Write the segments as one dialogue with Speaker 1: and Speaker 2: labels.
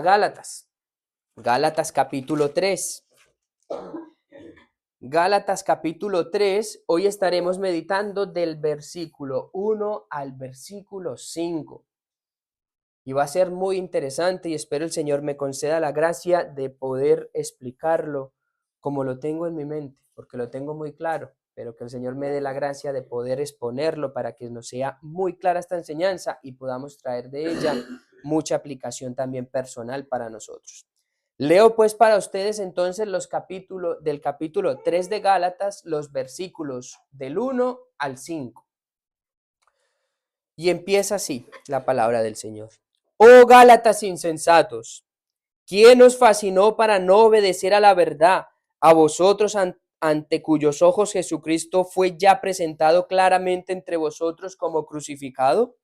Speaker 1: Gálatas. Gálatas capítulo 3. Gálatas capítulo 3. Hoy estaremos meditando del versículo 1 al versículo 5. Y va a ser muy interesante y espero el Señor me conceda la gracia de poder explicarlo como lo tengo en mi mente, porque lo tengo muy claro, pero que el Señor me dé la gracia de poder exponerlo para que nos sea muy clara esta enseñanza y podamos traer de ella mucha aplicación también personal para nosotros. Leo pues para ustedes entonces del capítulo 3 de Gálatas, los versículos del 1 al 5. Y empieza así la palabra del Señor. Oh Gálatas insensatos, ¿quién os fascinó para no obedecer a la verdad? A vosotros ante cuyos ojos Jesucristo fue ya presentado claramente entre vosotros como crucificado.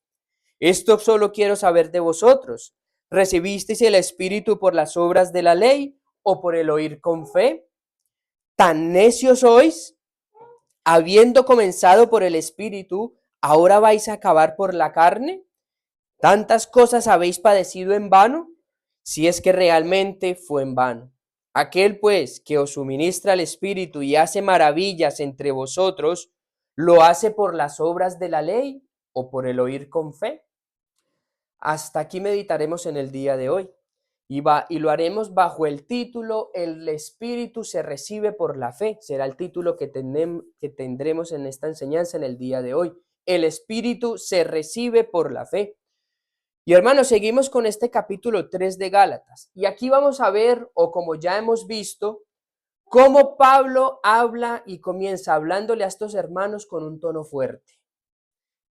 Speaker 1: Esto solo quiero saber de vosotros. ¿Recibisteis el Espíritu por las obras de la ley o por el oír con fe? ¿Tan necios sois? Habiendo comenzado por el Espíritu, ¿ahora vais a acabar por la carne? ¿Tantas cosas habéis padecido en vano? Si es que realmente fue en vano. Aquel pues que os suministra el Espíritu y hace maravillas entre vosotros, ¿lo hace por las obras de la ley o por el oír con fe? Hasta aquí meditaremos en el día de hoy y lo haremos bajo el título El Espíritu se recibe por la fe. Será el título que tendremos en esta enseñanza en el día de hoy. El Espíritu se recibe por la fe. Y hermanos, seguimos con este capítulo 3 de Gálatas. Y aquí vamos a ver, o como ya hemos visto, cómo Pablo habla y comienza hablándole a estos hermanos con un tono fuerte.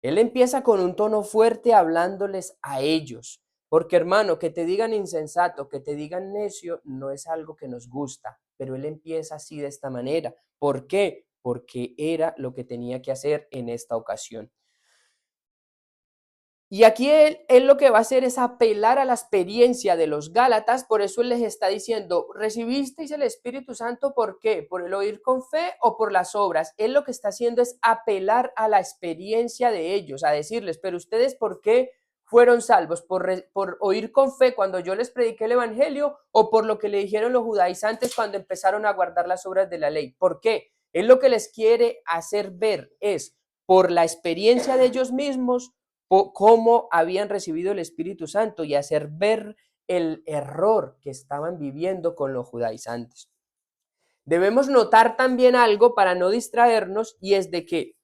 Speaker 1: Él empieza con un tono fuerte hablándoles a ellos. Porque hermano, que te digan insensato, que te digan necio, no es algo que nos gusta. Pero él empieza así de esta manera. ¿Por qué? Porque era lo que tenía que hacer en esta ocasión. Y aquí él lo que va a hacer es apelar a la experiencia de los Gálatas, por eso él les está diciendo, ¿recibisteis el Espíritu Santo por qué? ¿Por el oír con fe o por las obras? Él lo que está haciendo es apelar a la experiencia de ellos, a decirles, pero ustedes ¿por qué fueron salvos? ¿Por oír con fe cuando yo les prediqué el Evangelio o por lo que le dijeron los judaizantes cuando empezaron a guardar las obras de la ley? ¿Por qué? Él lo que les quiere hacer ver es por la experiencia de ellos mismos, cómo habían recibido el Espíritu Santo y hacer ver el error que estaban viviendo con los judaizantes. Debemos notar también algo para no distraernos y es de que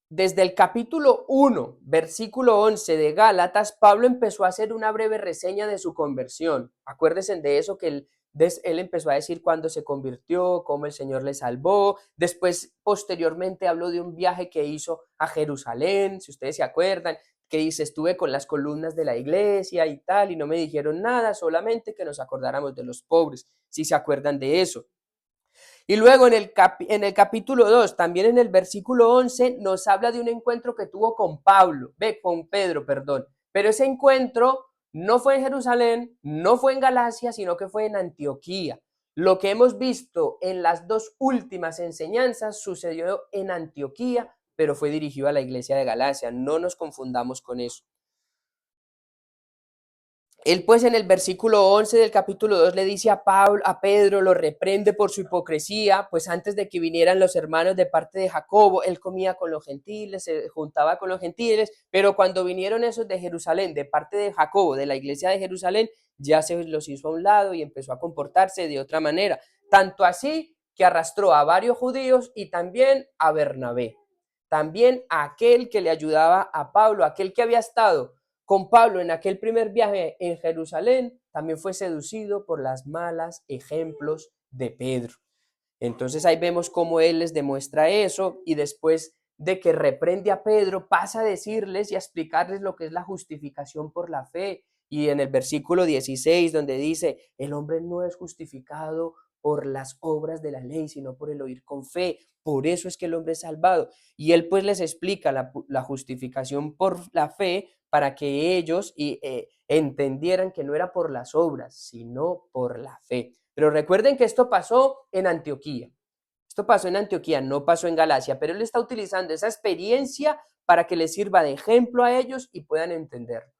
Speaker 1: desde el capítulo 1, versículo 11 de Gálatas, Pablo empezó a hacer una breve reseña de su conversión. Acuérdense de eso que él empezó a decir cuándo se convirtió, cómo el Señor le salvó. Después, posteriormente, habló de un viaje que hizo a Jerusalén, si ustedes se acuerdan, que dice, estuve con las columnas de la iglesia y tal, y no me dijeron nada, solamente que nos acordáramos de los pobres, si se acuerdan de eso. Y luego en el capítulo 2, también en el versículo 11, nos habla de un encuentro que tuvo con Pedro, perdón. Pero ese encuentro no fue en Jerusalén, no fue en Galacia, sino que fue en Antioquía. Lo que hemos visto en las dos últimas enseñanzas sucedió en Antioquía, pero fue dirigido a la iglesia de Galacia. No nos confundamos con eso. Él pues en el versículo 11 del capítulo 2 le dice a Pedro, lo reprende por su hipocresía, pues antes de que vinieran los hermanos de parte de Jacobo, él comía con los gentiles, se juntaba con los gentiles, pero cuando vinieron esos de Jerusalén, de parte de Jacobo, de la iglesia de Jerusalén, ya se los hizo a un lado y empezó a comportarse de otra manera. Tanto así que arrastró a varios judíos y también a Bernabé. También a aquel que le ayudaba a Pablo, aquel que había estado con Pablo en aquel primer viaje en Jerusalén, también fue seducido por las malas ejemplos de Pedro. Entonces ahí vemos cómo él les demuestra eso y después de que reprende a Pedro, pasa a decirles y a explicarles lo que es la justificación por la fe. Y en el versículo 16, donde dice, el hombre no es justificado por las obras de la ley, sino por el oír con fe. Por eso es que el hombre es salvado. Y él pues les explica la justificación por la fe para que ellos entendieran que no era por las obras, sino por la fe. Pero recuerden que esto pasó en Antioquía. Esto pasó en Antioquía, no pasó en Galacia, pero él está utilizando esa experiencia para que les sirva de ejemplo a ellos y puedan entenderlo.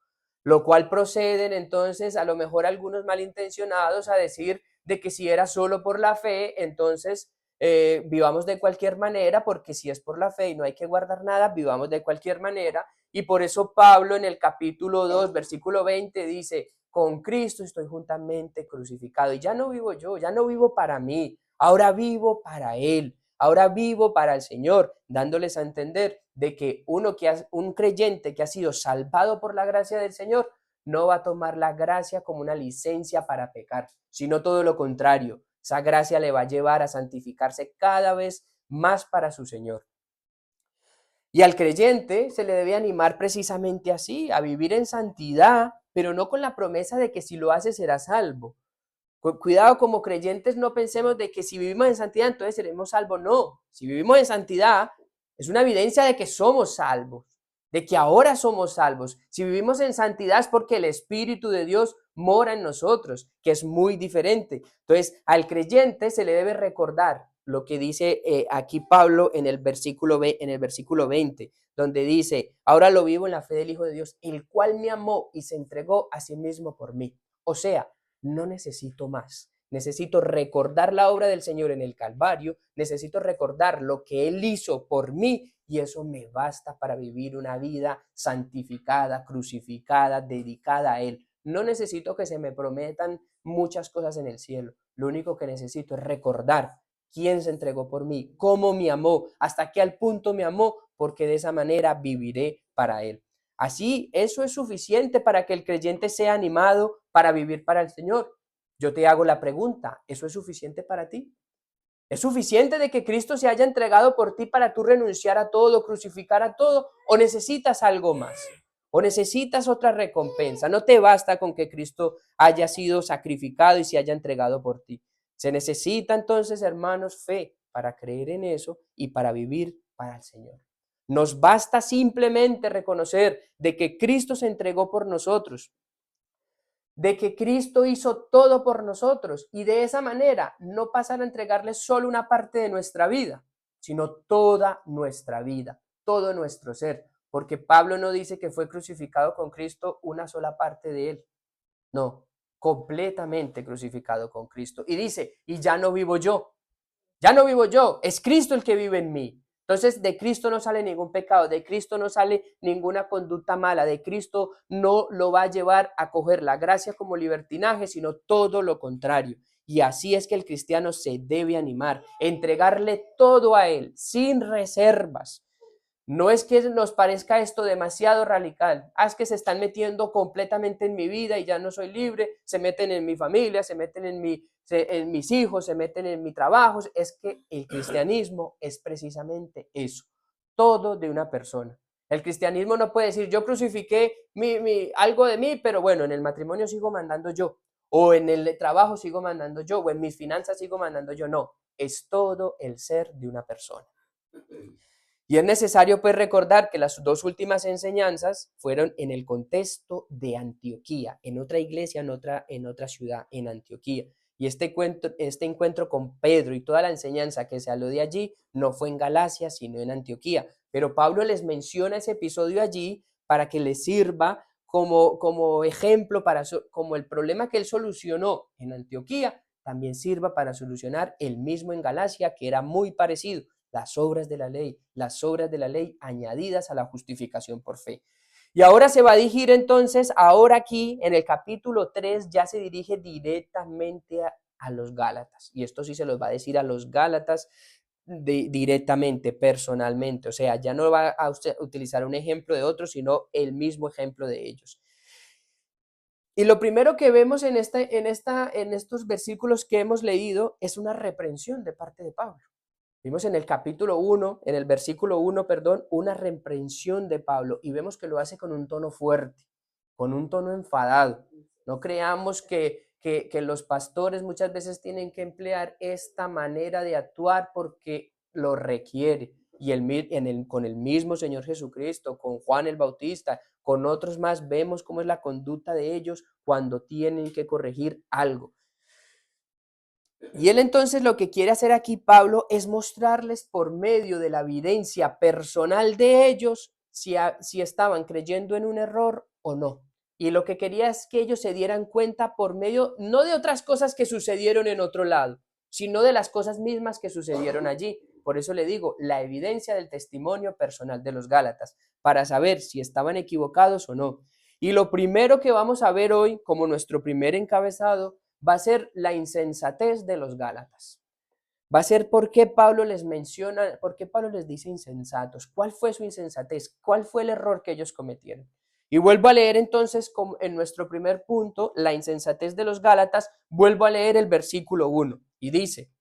Speaker 1: lo cual proceden entonces a lo mejor algunos malintencionados a decir de que si era solo por la fe, entonces vivamos de cualquier manera, porque si es por la fe y no hay que guardar nada, vivamos de cualquier manera. Y por eso Pablo en el capítulo 2, versículo 20 dice, con Cristo estoy juntamente crucificado y ya no vivo yo, ya no vivo para mí, ahora vivo para Él, ahora vivo para el Señor, dándoles a entender de que un creyente que ha sido salvado por la gracia del Señor no va a tomar la gracia como una licencia para pecar, sino todo lo contrario. Esa gracia le va a llevar a santificarse cada vez más para su Señor. Y al creyente se le debe animar precisamente así, a vivir en santidad, pero no con la promesa de que si lo hace será salvo. Cuidado, como creyentes no pensemos de que si vivimos en santidad entonces seremos salvos. No, si vivimos en santidad es una evidencia de que somos salvos, de que ahora somos salvos. Si vivimos en santidad es porque el Espíritu de Dios mora en nosotros, que es muy diferente. Entonces, al creyente se le debe recordar lo que dice aquí Pablo en el versículo 20, donde dice, ahora lo vivo en la fe del Hijo de Dios, el cual me amó y se entregó a sí mismo por mí. O sea, no necesito más. Necesito recordar la obra del Señor en el Calvario, necesito recordar lo que Él hizo por mí y eso me basta para vivir una vida santificada, crucificada, dedicada a Él. No necesito que se me prometan muchas cosas en el cielo. Lo único que necesito es recordar quién se entregó por mí, cómo me amó, hasta qué al punto me amó, porque de esa manera viviré para Él. Así, eso es suficiente para que el creyente sea animado para vivir para el Señor. Yo te hago la pregunta, ¿eso es suficiente para ti? ¿Es suficiente de que Cristo se haya entregado por ti para tú renunciar a todo, crucificar a todo? ¿O necesitas algo más? ¿O necesitas otra recompensa? No te basta con que Cristo haya sido sacrificado y se haya entregado por ti. Se necesita entonces, hermanos, fe para creer en eso y para vivir para el Señor. Nos basta simplemente reconocer de que Cristo se entregó por nosotros, de que Cristo hizo todo por nosotros y de esa manera no pasar a entregarle solo una parte de nuestra vida, sino toda nuestra vida, todo nuestro ser, porque Pablo no dice que fue crucificado con Cristo una sola parte de él, no, completamente crucificado con Cristo. Y dice, y ya no vivo yo, ya no vivo yo, es Cristo el que vive en mí. Entonces, de Cristo no sale ningún pecado, de Cristo no sale ninguna conducta mala, de Cristo no lo va a llevar a coger la gracia como libertinaje, sino todo lo contrario. Y así es que el cristiano se debe animar, entregarle todo a Él, sin reservas. No es que nos parezca esto demasiado radical, es que se están metiendo completamente en mi vida y ya no soy libre, se meten en mi familia, se meten en mis hijos, se meten en mi trabajo. Es que el cristianismo es precisamente eso, todo de una persona. El cristianismo no puede decir, yo crucifiqué algo de mí, pero bueno, en el matrimonio sigo mandando yo, o en el trabajo sigo mandando yo, o en mis finanzas sigo mandando yo. No, es todo el ser de una persona. Y es necesario pues recordar que las dos últimas enseñanzas fueron en el contexto de Antioquía, en otra iglesia, en otra ciudad, en Antioquía. Y este encuentro con Pedro y toda la enseñanza que se habló de allí no fue en Galacia, sino en Antioquía. Pero Pablo les menciona ese episodio allí para que les sirva como ejemplo, como el problema que él solucionó en Antioquía, también sirva para solucionar el mismo en Galacia, que era muy parecido. Las obras de la ley añadidas a la justificación por fe. Y ahora se va a dirigir entonces, ahora aquí en el capítulo 3 ya se dirige directamente a los Gálatas. Y esto sí se los va a decir a los Gálatas directamente, personalmente. O sea, ya no va a utilizar un ejemplo de otros, sino el mismo ejemplo de ellos. Y lo primero que vemos en estos versículos que hemos leído es una reprensión de parte de Pablo. Vimos en el capítulo 1, en el versículo 1, perdón, una reprensión de Pablo y vemos que lo hace con un tono fuerte, con un tono enfadado. No creamos que los pastores muchas veces tienen que emplear esta manera de actuar porque lo requiere. Y con el mismo Señor Jesucristo, con Juan el Bautista, con otros más, vemos cómo es la conducta de ellos cuando tienen que corregir algo. Y él entonces lo que quiere hacer aquí, Pablo, es mostrarles por medio de la evidencia personal de ellos si estaban creyendo en un error o no. Y lo que quería es que ellos se dieran cuenta por medio, no de otras cosas que sucedieron en otro lado, sino de las cosas mismas que sucedieron allí. Por eso le digo, la evidencia del testimonio personal de los Gálatas, para saber si estaban equivocados o no. Y lo primero que vamos a ver hoy, como nuestro primer encabezado, va a ser la insensatez de los Gálatas. Va a ser por qué Pablo les menciona, por qué Pablo les dice insensatos, cuál fue su insensatez, cuál fue el error que ellos cometieron. Y vuelvo a leer entonces en nuestro primer punto, la insensatez de los Gálatas, vuelvo a leer el versículo 1 y dice: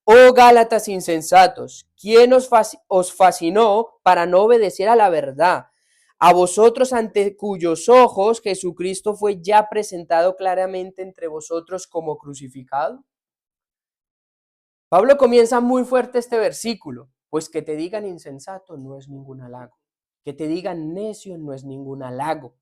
Speaker 1: Oh Gálatas insensatos, ¿quién os fascinó para no obedecer a la verdad? A vosotros ante cuyos ojos Jesucristo fue ya presentado claramente entre vosotros como crucificado. Pablo comienza muy fuerte este versículo, pues que te digan insensato no es ningún halago, que te digan necio no es ningún halago.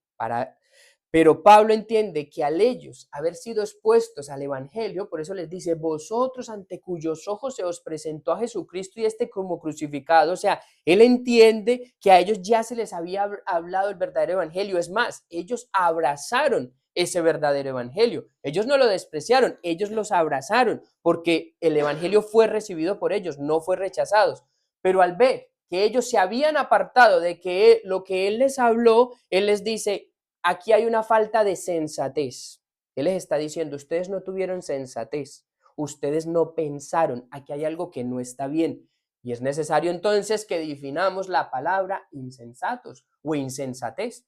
Speaker 1: Pero Pablo entiende que al ellos haber sido expuestos al evangelio, por eso les dice, vosotros ante cuyos ojos se os presentó a Jesucristo y este como crucificado, o sea, él entiende que a ellos ya se les había hablado el verdadero evangelio, es más, ellos abrazaron ese verdadero evangelio, ellos no lo despreciaron, ellos los abrazaron, porque el evangelio fue recibido por ellos, no fue rechazado, pero al ver que ellos se habían apartado de que lo que él les habló, él les dice, aquí hay una falta de sensatez. Él les está diciendo, ustedes no tuvieron sensatez, ustedes no pensaron, aquí hay algo que no está bien. Y es necesario entonces que definamos la palabra insensatos o insensatez.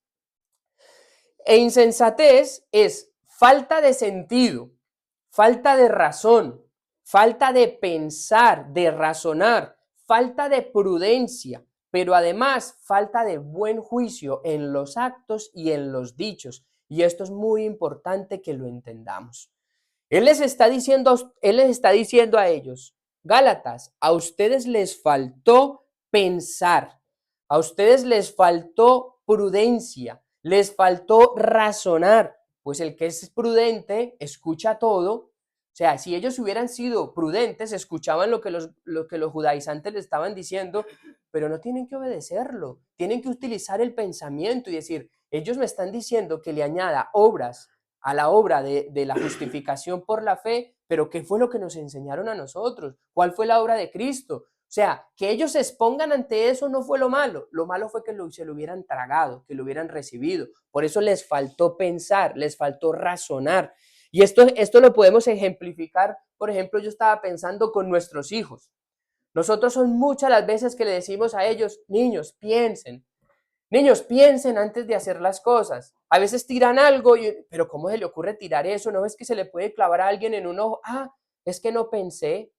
Speaker 1: E insensatez es falta de sentido, falta de razón, falta de pensar, de razonar, falta de prudencia, pero además falta de buen juicio en los actos y en los dichos. Y esto es muy importante que lo entendamos. Él les está diciendo a ellos, Gálatas, a ustedes les faltó pensar, a ustedes les faltó prudencia, les faltó razonar, pues el que es prudente escucha todo. O sea, si ellos hubieran sido prudentes, escuchaban lo que los judaizantes le estaban diciendo, pero no tienen que obedecerlo, tienen que utilizar el pensamiento y decir, ellos me están diciendo que le añada obras a la obra de la justificación por la fe, pero ¿qué fue lo que nos enseñaron a nosotros? ¿Cuál fue la obra de Cristo? O sea, que ellos se expongan ante eso no fue lo malo fue que se lo hubieran tragado, que lo hubieran recibido. Por eso les faltó pensar, les faltó razonar. Y esto lo podemos ejemplificar, por ejemplo, yo estaba pensando con nuestros hijos. Nosotros son muchas las veces que le decimos a ellos, niños, piensen antes de hacer las cosas. A veces tiran algo, pero ¿cómo se le ocurre tirar eso? ¿No ves que se le puede clavar a alguien en un ojo? Ah, es que no pensé.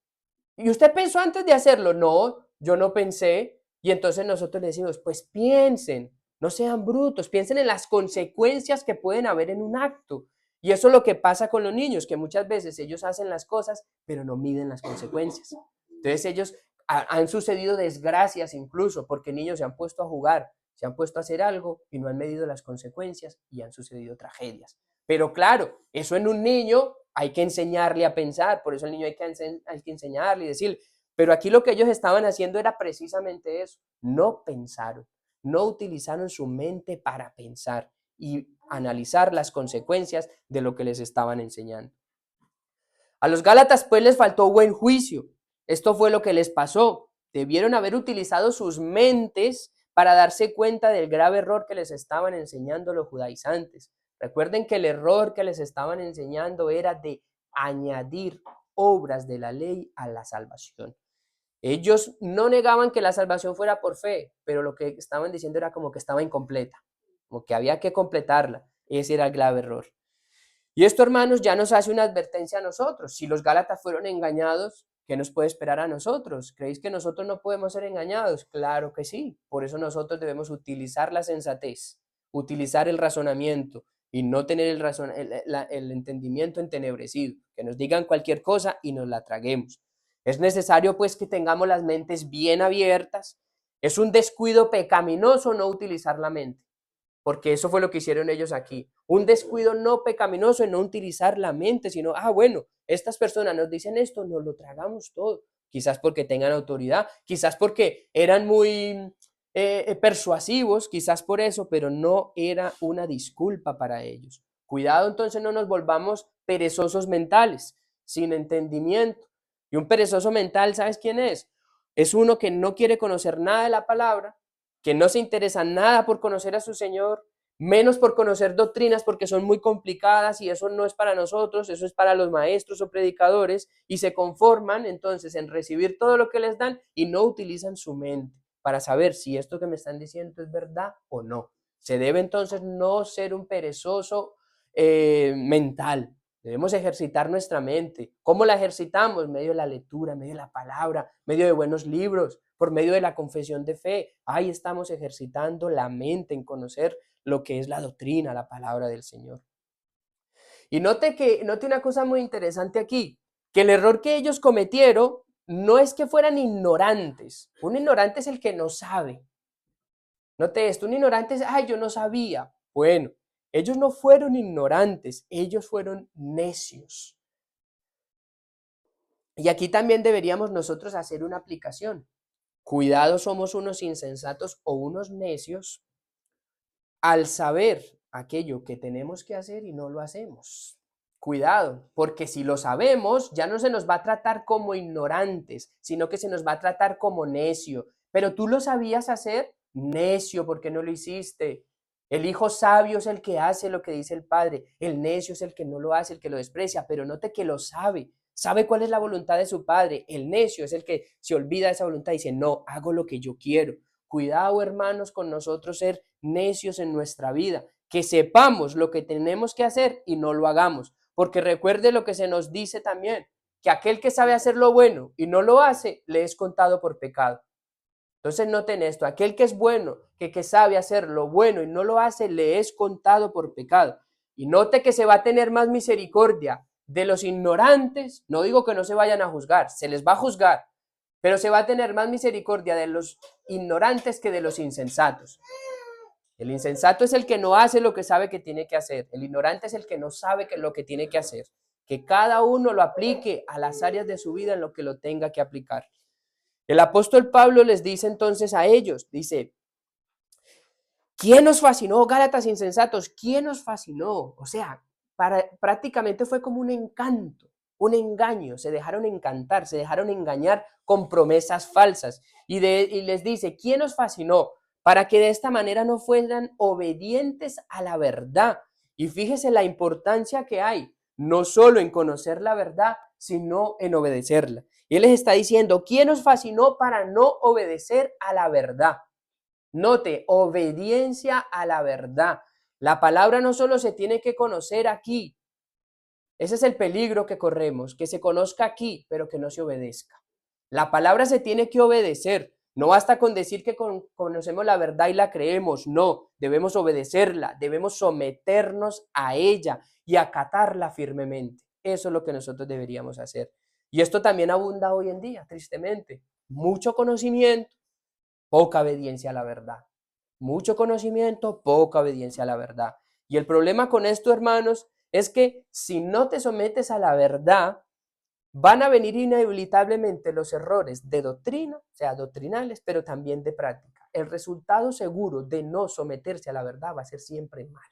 Speaker 1: ¿Y usted pensó antes de hacerlo? No, yo no pensé. Y entonces nosotros le decimos, pues piensen, no sean brutos, piensen en las consecuencias que pueden haber en un acto. Y eso es lo que pasa con los niños, que muchas veces ellos hacen las cosas, pero no miden las consecuencias. Entonces ellos han sucedido desgracias incluso, porque niños se han puesto a jugar, se han puesto a hacer algo y no han medido las consecuencias y han sucedido tragedias. Pero claro, eso en un niño hay que enseñarle a pensar, por eso al niño hay que enseñarle y decir, pero aquí lo que ellos estaban haciendo era precisamente eso, no pensaron, no utilizaron su mente para pensar y analizar las consecuencias de lo que les estaban enseñando. A los Gálatas pues les faltó buen juicio. Esto fue lo que les pasó. Debieron haber utilizado sus mentes para darse cuenta del grave error que les estaban enseñando los judaizantes. Recuerden que el error que les estaban enseñando era de añadir obras de la ley a la salvación. Ellos no negaban que la salvación fuera por fe, pero lo que estaban diciendo era como que estaba incompleta, como que había que completarla. Ese era el grave error. Y esto, hermanos, ya nos hace una advertencia a nosotros. Si los Gálatas fueron engañados, ¿qué nos puede esperar a nosotros? ¿Creéis que nosotros no podemos ser engañados? Claro que sí. Por eso nosotros debemos utilizar la sensatez, utilizar el razonamiento y no tener el entendimiento entenebrecido, que nos digan cualquier cosa y nos la traguemos. Es necesario pues que tengamos las mentes bien abiertas. Es un descuido pecaminoso no utilizar la mente, porque eso fue lo que hicieron ellos aquí. Un descuido no pecaminoso en no utilizar la mente, sino, bueno, estas personas nos dicen esto, nos lo tragamos todo. Quizás porque tengan autoridad, quizás porque eran muy persuasivos, quizás por eso, pero no era una disculpa para ellos. Cuidado, entonces no nos volvamos perezosos mentales, sin entendimiento. Y un perezoso mental, ¿sabes quién es? Es uno que no quiere conocer nada de la palabra, que no se interesa nada por conocer a su Señor, menos por conocer doctrinas porque son muy complicadas y eso no es para nosotros, eso es para los maestros o predicadores, y se conforman entonces en recibir todo lo que les dan y no utilizan su mente para saber si esto que me están diciendo es verdad o no. Se debe entonces no ser un perezoso mental. Debemos ejercitar nuestra mente. ¿Cómo la ejercitamos? Medio de la lectura, medio de la palabra, medio de buenos libros, por medio de la confesión de fe. Ahí estamos ejercitando la mente en conocer lo que es la doctrina, la palabra del Señor. Y note una cosa muy interesante aquí, que el error que ellos cometieron no es que fueran ignorantes. Un ignorante es el que no sabe. Note esto, un ignorante es, ay, yo no sabía. Bueno, ellos no fueron ignorantes, ellos fueron necios. Y aquí también deberíamos nosotros hacer una aplicación. Cuidado, somos unos insensatos o unos necios al saber aquello que tenemos que hacer y no lo hacemos. Cuidado, porque si lo sabemos, ya no se nos va a tratar como ignorantes, sino que se nos va a tratar como necio. Pero tú lo sabías hacer, necio, porque no lo hiciste. El hijo sabio es el que hace lo que dice el padre. El necio es el que no lo hace, el que lo desprecia, pero note que lo sabe. Sabe cuál es la voluntad de su padre. El necio es el que se olvida de esa voluntad y dice, no, hago lo que yo quiero. Cuidado, hermanos, con nosotros ser necios en nuestra vida, que sepamos lo que tenemos que hacer y no lo hagamos. Porque recuerde lo que se nos dice también, que aquel que sabe hacer lo bueno y no lo hace, le es contado por pecado. Entonces noten esto, aquel que es bueno, que sabe hacer lo bueno y no lo hace, le es contado por pecado. Y note que se va a tener más misericordia de los ignorantes, no digo que no se vayan a juzgar, se les va a juzgar, pero se va a tener más misericordia de los ignorantes que de los insensatos. El insensato es el que no hace lo que sabe que tiene que hacer. El ignorante es el que no sabe lo que tiene que hacer. Que cada uno lo aplique a las áreas de su vida en lo que lo tenga que aplicar. El apóstol Pablo les dice entonces a ellos, dice, ¿quién nos fascinó, Gálatas insensatos? ¿Quién nos fascinó? O sea, prácticamente fue como un encanto, un engaño. Se dejaron encantar, se dejaron engañar con promesas falsas. Y les dice, ¿quién nos fascinó? Para que de esta manera no fueran obedientes a la verdad. Y fíjese la importancia que hay, no solo en conocer la verdad, sino en obedecerla. Y él les está diciendo, ¿quién nos fascinó para no obedecer a la verdad? Note, obediencia a la verdad. La palabra no solo se tiene que conocer aquí. Ese es el peligro que corremos, que se conozca aquí, pero que no se obedezca. La palabra se tiene que obedecer. No basta con decir que conocemos la verdad y la creemos. No, debemos obedecerla, debemos someternos a ella y acatarla firmemente. Eso es lo que nosotros deberíamos hacer. Y esto también abunda hoy en día, tristemente. Mucho conocimiento, poca obediencia a la verdad. Mucho conocimiento, poca obediencia a la verdad. Y el problema con esto, hermanos, es que si no te sometes a la verdad, van a venir inevitablemente los errores de doctrina, o sea, doctrinales, pero también de práctica. El resultado seguro de no someterse a la verdad va a ser siempre mal.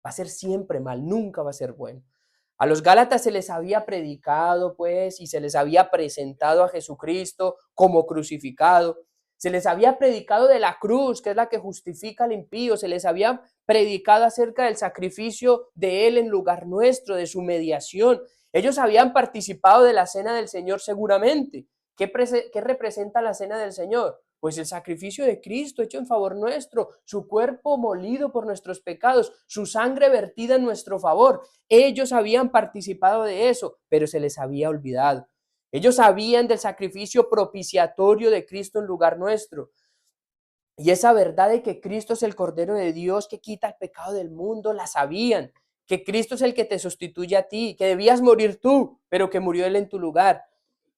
Speaker 1: Va a ser siempre mal, nunca va a ser bueno. A los Gálatas se les había predicado, pues, y se les había presentado a Jesucristo como crucificado. Se les había predicado de la cruz, que es la que justifica al impío. Se les había predicado acerca del sacrificio de Él en lugar nuestro, de su mediación. Ellos habían participado de la cena del Señor seguramente. ¿Qué representa la cena del Señor? Pues el sacrificio de Cristo hecho en favor nuestro, su cuerpo molido por nuestros pecados, su sangre vertida en nuestro favor. Ellos habían participado de eso, pero se les había olvidado. Ellos sabían del sacrificio propiciatorio de Cristo en lugar nuestro. Y esa verdad de que Cristo es el Cordero de Dios que quita el pecado del mundo, la sabían. Que Cristo es el que te sustituye a ti, que debías morir tú, pero que murió Él en tu lugar.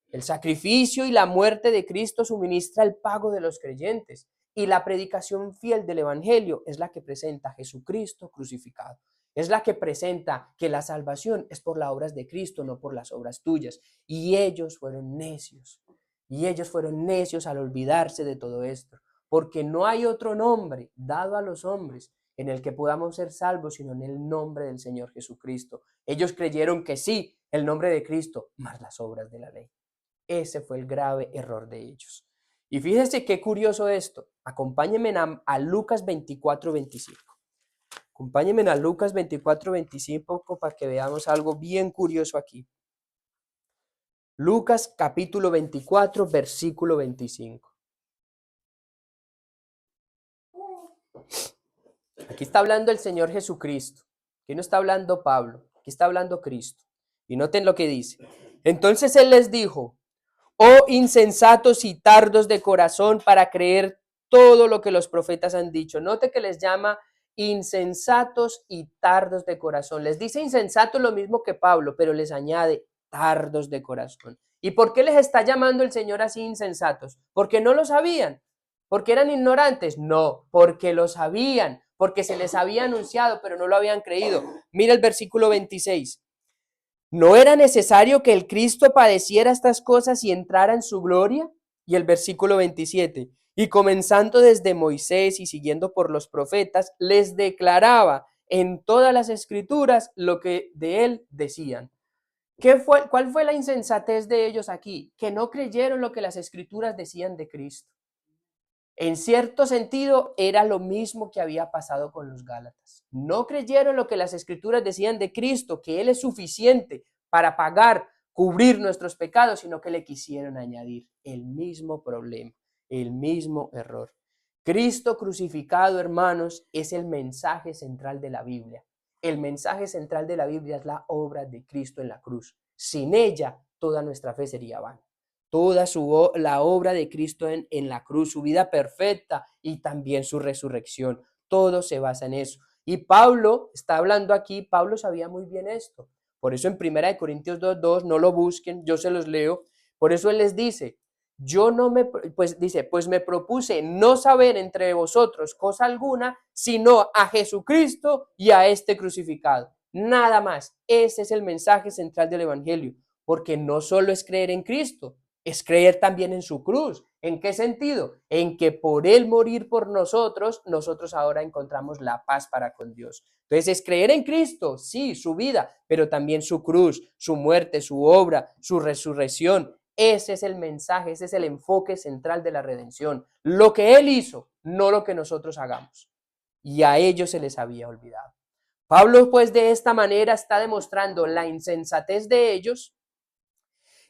Speaker 1: El sacrificio y la muerte de Cristo suministra el pago de los creyentes y la predicación fiel del Evangelio es la que presenta a Jesucristo crucificado. Es la que presenta que la salvación es por las obras de Cristo, no por las obras tuyas. Y ellos fueron necios. Y ellos fueron necios al olvidarse de todo esto. porque no hay otro nombre dado a los hombres en el que podamos ser salvos, sino en el nombre del Señor Jesucristo. Ellos creyeron que sí, el nombre de Cristo, más las obras de la ley. Ese fue el grave error de ellos. Y fíjense qué curioso esto. Acompáñenme a Lucas 24:25. Acompáñenme a Lucas 24:25 para que veamos algo bien curioso aquí. Lucas capítulo 24, versículo 25. Aquí está hablando el Señor Jesucristo. Aquí no está hablando Pablo. Aquí está hablando Cristo. Y noten lo que dice. Entonces Él les dijo: oh insensatos y tardos de corazón para creer todo lo que los profetas han dicho. Note que les llama insensatos y tardos de corazón. Les dice insensatos lo mismo que Pablo, pero les añade tardos de corazón. ¿Y por qué les está llamando el Señor así insensatos? ¿Porque no lo sabían? ¿Porque eran ignorantes? No, porque lo sabían, porque se les había anunciado, pero no lo habían creído. Mira el versículo 26. ¿No era necesario que el Cristo padeciera estas cosas y entrara en su gloria? Y el versículo 27. Y comenzando desde Moisés y siguiendo por los profetas, les declaraba en todas las escrituras lo que de él decían. ¿Cuál fue la insensatez de ellos aquí? Que no creyeron lo que las escrituras decían de Cristo. En cierto sentido, era lo mismo que había pasado con los Gálatas. No creyeron lo que las escrituras decían de Cristo, que Él es suficiente para pagar, cubrir nuestros pecados, sino que le quisieron añadir el mismo problema, el mismo error. Cristo crucificado, hermanos, es el mensaje central de la Biblia. El mensaje central de la Biblia es la obra de Cristo en la cruz. Sin ella, toda nuestra fe sería vana. Toda la obra de Cristo en la cruz, su vida perfecta y también su resurrección. Todo se basa en eso. Y Pablo está hablando aquí, Pablo sabía muy bien esto. Por eso en 1 Corintios 2:2, no lo busquen, yo se los leo. Por eso él les dice, pues me propuse no saber entre vosotros cosa alguna, sino a Jesucristo y a este crucificado. Nada más. Ese es el mensaje central del Evangelio, porque no solo es creer en Cristo, es creer también en su cruz. ¿En qué sentido? En que por él morir por nosotros, nosotros ahora encontramos la paz para con Dios. Entonces es creer en Cristo, sí, su vida, pero también su cruz, su muerte, su obra, su resurrección. Ese es el mensaje, ese es el enfoque central de la redención. Lo que él hizo, no lo que nosotros hagamos. Y a ellos se les había olvidado. Pablo, pues, de esta manera está demostrando la insensatez de ellos.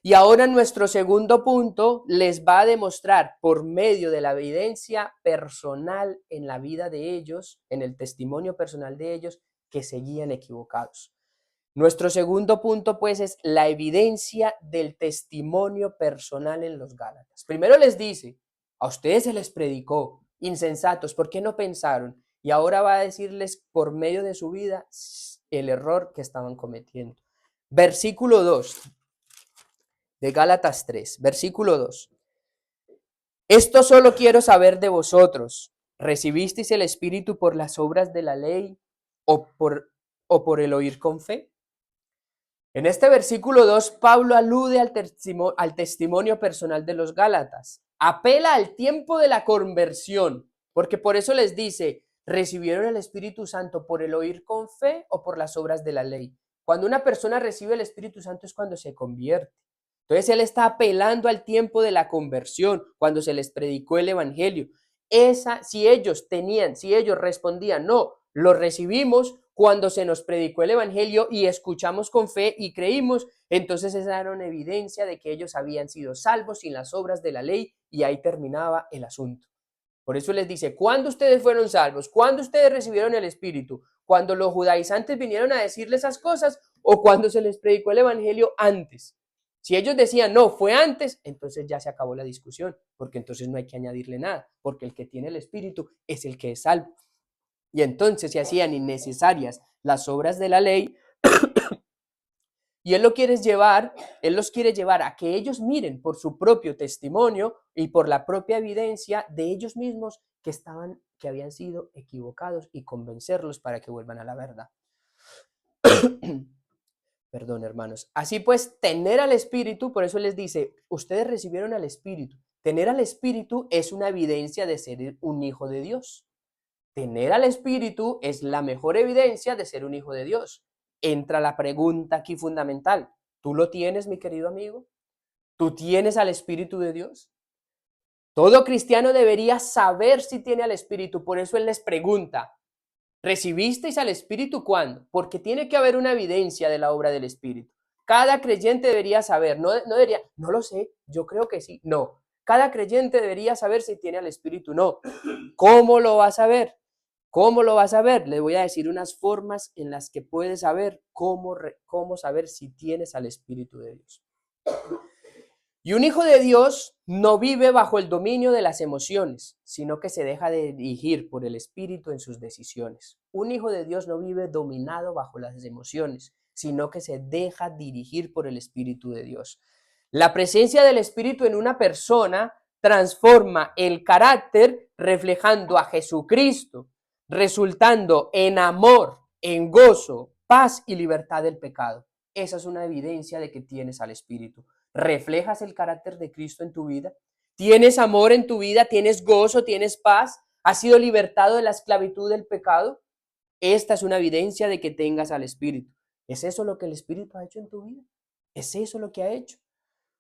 Speaker 1: Y ahora nuestro segundo punto les va a demostrar por medio de la evidencia personal en la vida de ellos, en el testimonio personal de ellos, que seguían equivocados. Nuestro segundo punto, pues, es la evidencia del testimonio personal en los Gálatas. Primero les dice, a ustedes se les predicó, insensatos, ¿por qué no pensaron? Y ahora va a decirles por medio de su vida el error que estaban cometiendo. Versículo 2 de Gálatas 3, versículo 2. Esto solo quiero saber de vosotros. ¿Recibisteis el Espíritu por las obras de la ley o por el oír con fe? En este versículo 2, Pablo alude al testimonio personal de los Gálatas. Apela al tiempo de la conversión, porque por eso les dice, ¿recibieron el Espíritu Santo por el oír con fe o por las obras de la ley? Cuando una persona recibe el Espíritu Santo es cuando se convierte. Entonces él está apelando al tiempo de la conversión, cuando se les predicó el Evangelio. Si ellos respondían, no, lo recibimos cuando se nos predicó el Evangelio y escuchamos con fe y creímos, entonces esa era una evidencia de que ellos habían sido salvos sin las obras de la ley y ahí terminaba el asunto. Por eso les dice, ¿cuándo ustedes fueron salvos? ¿Cuándo ustedes recibieron el Espíritu? ¿Cuando los judaizantes vinieron a decirles esas cosas o cuando se les predicó el Evangelio antes? Si ellos decían, no, fue antes, entonces ya se acabó la discusión, porque entonces no hay que añadirle nada, porque el que tiene el Espíritu es el que es salvo. Y entonces se hacían innecesarias las obras de la ley y él los quiere llevar a que ellos miren por su propio testimonio y por la propia evidencia de ellos mismos que habían sido equivocados y convencerlos para que vuelvan a la verdad. Perdón, hermanos. Así pues, tener al Espíritu, por eso les dice, ustedes recibieron al Espíritu. Tener al Espíritu es una evidencia de ser un hijo de Dios. Tener al Espíritu es la mejor evidencia de ser un hijo de Dios. Entra la pregunta aquí fundamental. ¿Tú lo tienes, mi querido amigo? ¿Tú tienes al Espíritu de Dios? Todo cristiano debería saber si tiene al Espíritu. Por eso él les pregunta, ¿recibisteis al Espíritu cuándo? Porque tiene que haber una evidencia de la obra del Espíritu. Cada creyente debería saber, no lo sé, yo creo que sí, no. Cada creyente debería saber si tiene al Espíritu, no. ¿Cómo lo va a saber? ¿Cómo lo vas a ver? Les voy a decir unas formas en las que puedes saber cómo saber si tienes al Espíritu de Dios. Y un hijo de Dios no vive bajo el dominio de las emociones, sino que se deja de dirigir por el Espíritu en sus decisiones. Un hijo de Dios no vive dominado bajo las emociones, sino que se deja dirigir por el Espíritu de Dios. La presencia del Espíritu en una persona transforma el carácter reflejando a Jesucristo, resultando en amor, en gozo, paz y libertad del pecado. Esa es una evidencia de que tienes al Espíritu. ¿Reflejas el carácter de Cristo en tu vida? ¿Tienes amor en tu vida? ¿Tienes gozo? ¿Tienes paz? ¿Has sido libertado de la esclavitud del pecado? Esta es una evidencia de que tengas al Espíritu. ¿Es eso lo que el Espíritu ha hecho en tu vida? ¿Es eso lo que ha hecho?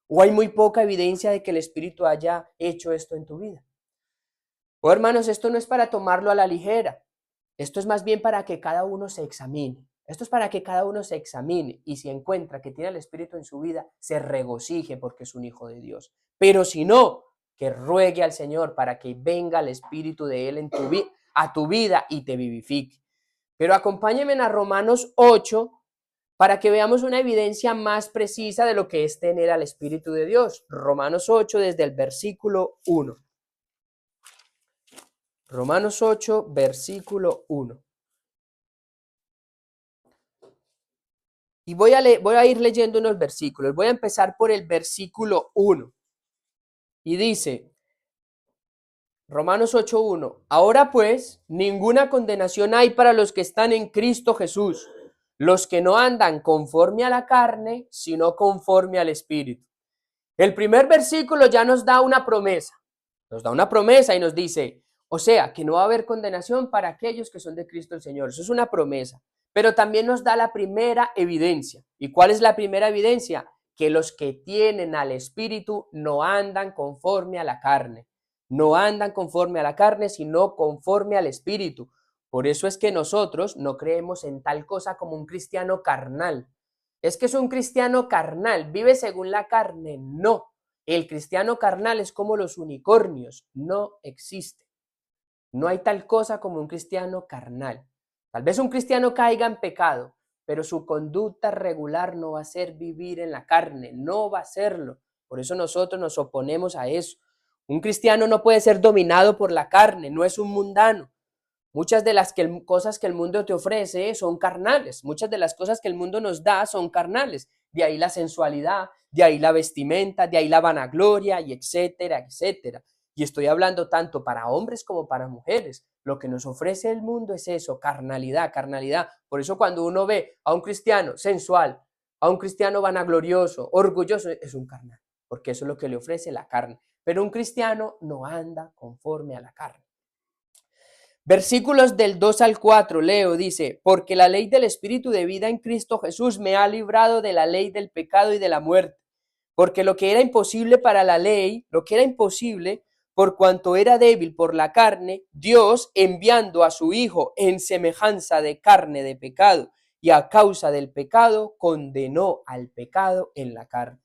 Speaker 1: ¿O hay muy poca evidencia de que el Espíritu haya hecho esto en tu vida? Oh, hermanos, esto no es para tomarlo a la ligera. Esto es más bien para que cada uno se examine. Esto es para que cada uno se examine y si encuentra que tiene el Espíritu en su vida, se regocije porque es un hijo de Dios. Pero si no, que ruegue al Señor para que venga el Espíritu de Él en a tu vida y te vivifique. Pero acompáñenme a Romanos 8 para que veamos una evidencia más precisa de lo que es tener al Espíritu de Dios. Romanos 8 desde el versículo 1. Romanos 8, versículo 1. Y voy a ir leyendo unos versículos. Voy a empezar por el versículo 1. Y dice, Romanos 8:1, ahora pues, ninguna condenación hay para los que están en Cristo Jesús, los que no andan conforme a la carne, sino conforme al Espíritu. El primer versículo ya nos da una promesa. Nos da una promesa y nos dice, o sea, que no va a haber condenación para aquellos que son de Cristo el Señor. Eso es una promesa. Pero también nos da la primera evidencia. ¿Y cuál es la primera evidencia? Que los que tienen al Espíritu no andan conforme a la carne. No andan conforme a la carne, sino conforme al Espíritu. Por eso es que nosotros no creemos en tal cosa como un cristiano carnal. Es que es un cristiano carnal, vive según la carne. No. El cristiano carnal es como los unicornios, no existe. No hay tal cosa como un cristiano carnal. Tal vez un cristiano caiga en pecado, pero su conducta regular no va a ser vivir en la carne, no va a serlo. Por eso nosotros nos oponemos a eso. Un cristiano no puede ser dominado por la carne, no es un mundano. Muchas de las cosas que el mundo te ofrece son carnales. Muchas de las cosas que el mundo nos da son carnales. De ahí la sensualidad, de ahí la vestimenta, de ahí la vanagloria y etcétera, etcétera. Y estoy hablando tanto para hombres como para mujeres. Lo que nos ofrece el mundo es eso, carnalidad, carnalidad. Por eso cuando uno ve a un cristiano sensual, a un cristiano vanaglorioso, orgulloso, es un carnal. Porque eso es lo que le ofrece la carne. Pero un cristiano no anda conforme a la carne. Versículos del 2 al 4, leo, dice, porque la ley del Espíritu de vida en Cristo Jesús me ha librado de la ley del pecado y de la muerte, porque lo que era imposible para la ley, lo que era imposible, por cuanto era débil por la carne, Dios, enviando a su Hijo en semejanza de carne de pecado, y a causa del pecado, condenó al pecado en la carne.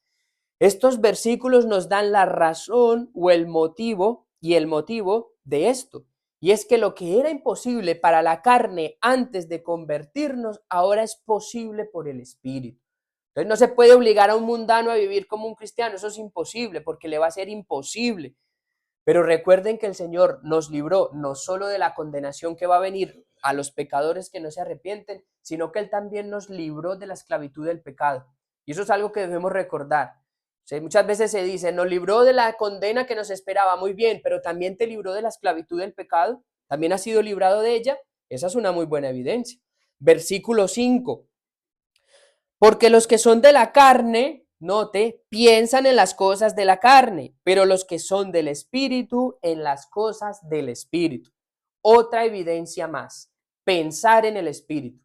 Speaker 1: Estos versículos nos dan la razón o el motivo de esto. Y es que lo que era imposible para la carne antes de convertirnos, ahora es posible por el Espíritu. Entonces no se puede obligar a un mundano a vivir como un cristiano, eso es imposible, porque le va a ser imposible. Pero recuerden que el Señor nos libró no solo de la condenación que va a venir a los pecadores que no se arrepienten, sino que Él también nos libró de la esclavitud del pecado. Y eso es algo que debemos recordar. Sí, muchas veces se dice, nos libró de la condena que nos esperaba, muy bien, pero también te libró de la esclavitud del pecado, también has sido librado de ella. Esa es una muy buena evidencia. Versículo 5. Porque los que son de la carne note, piensan en las cosas de la carne, pero los que son del Espíritu en las cosas del Espíritu. Otra evidencia más, pensar en el Espíritu.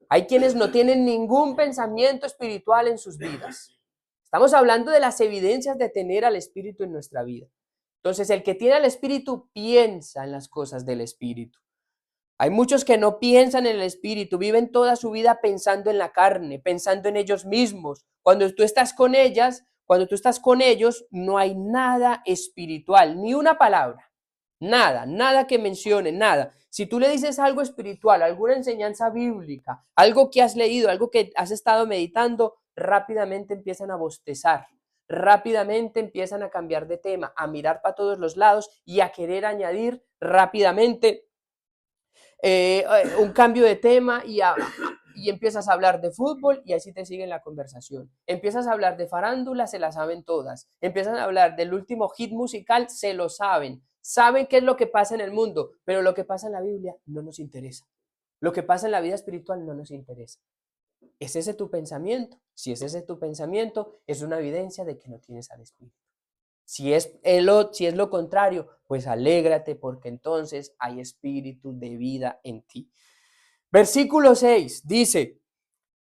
Speaker 1: Hay quienes no tienen ningún pensamiento espiritual en sus vidas. Estamos hablando de las evidencias de tener al Espíritu en nuestra vida. Entonces, el que tiene al Espíritu piensa en las cosas del Espíritu. Hay muchos que no piensan en el Espíritu, viven toda su vida pensando en la carne, pensando en ellos mismos. Cuando tú estás con ellas, cuando tú estás con ellos, no hay nada espiritual, ni una palabra, nada que mencione, nada. Si tú le dices algo espiritual, alguna enseñanza bíblica, algo que has leído, algo que has estado meditando, rápidamente empiezan a bostezar, rápidamente empiezan a cambiar de tema, a mirar para todos los lados y a querer añadir rápidamente un cambio de tema y empiezas a hablar de fútbol y así te siguen la conversación. Empiezas a hablar de farándula, se la saben todas. Empiezan a hablar del último hit musical, se lo saben. Saben qué es lo que pasa en el mundo, pero lo que pasa en la Biblia no nos interesa. Lo que pasa en la vida espiritual no nos interesa. ¿Es ese tu pensamiento? Si es ese tu pensamiento, es una evidencia de que no tienes al Espíritu. Si es lo contrario, pues alégrate porque entonces hay espíritu de vida en ti. Versículo 6 dice,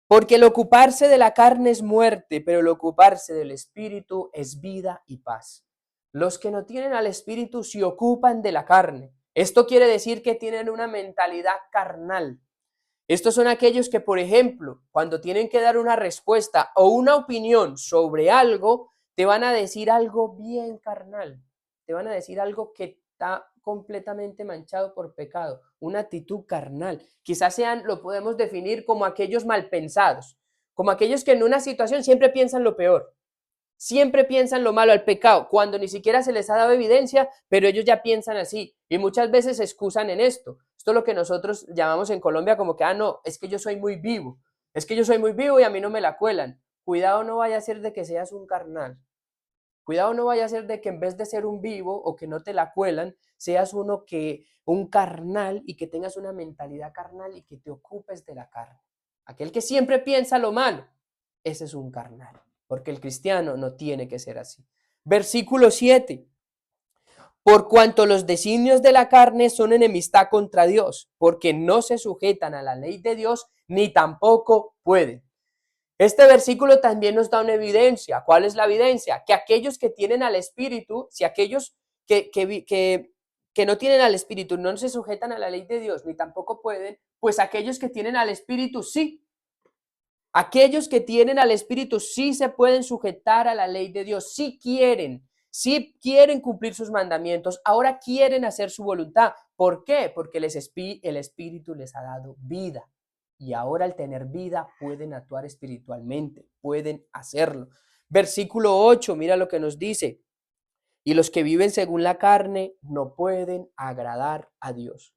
Speaker 1: porque el ocuparse de la carne es muerte, pero el ocuparse del espíritu es vida y paz. Los que no tienen al espíritu se ocupan de la carne. Esto quiere decir que tienen una mentalidad carnal. Estos son aquellos que, por ejemplo, cuando tienen que dar una respuesta o una opinión sobre algo, te van a decir algo bien carnal, te van a decir algo que está completamente manchado por pecado, una actitud carnal. Quizás sean, lo podemos definir como aquellos malpensados, como aquellos que en una situación siempre piensan lo peor, siempre piensan lo malo, al pecado, cuando ni siquiera se les ha dado evidencia, pero ellos ya piensan así y muchas veces se excusan en esto. Esto es lo que nosotros llamamos en Colombia como que, no, es que yo soy muy vivo, es que yo soy muy vivo y a mí no me la cuelan. Cuidado no vaya a ser de que seas un carnal. Cuidado no vaya a ser de que en vez de ser un vivo o que no te la cuelan, seas un carnal y que tengas una mentalidad carnal y que te ocupes de la carne. Aquel que siempre piensa lo malo, ese es un carnal, porque el cristiano no tiene que ser así. Versículo 7. Por cuanto los designios de la carne son enemistad contra Dios, porque no se sujetan a la ley de Dios, ni tampoco pueden. Este versículo también nos da una evidencia. ¿Cuál es la evidencia? Que aquellos que tienen al Espíritu, si aquellos que no tienen al Espíritu no se sujetan a la ley de Dios, ni tampoco pueden, pues aquellos que tienen al Espíritu sí. Aquellos que tienen al Espíritu sí se pueden sujetar a la ley de Dios, sí quieren cumplir sus mandamientos, ahora quieren hacer su voluntad. ¿Por qué? Porque el Espíritu les ha dado vida. Y ahora al tener vida pueden actuar espiritualmente, pueden hacerlo. Versículo 8, mira lo que nos dice. Y los que viven según la carne no pueden agradar a Dios.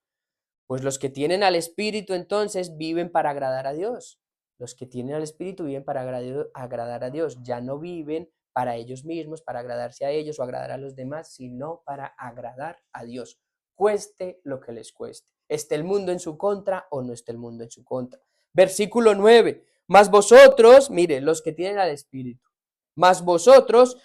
Speaker 1: Pues los que tienen al Espíritu entonces viven para agradar a Dios. Los que tienen al Espíritu viven para agradar a Dios. Ya no viven para ellos mismos, para agradarse a ellos o agradar a los demás, sino para agradar a Dios. Cueste lo que les cueste. Esté el mundo en su contra o no esté el mundo en su contra. Versículo 9. Mas vosotros, mire, los que tienen al Espíritu, mas vosotros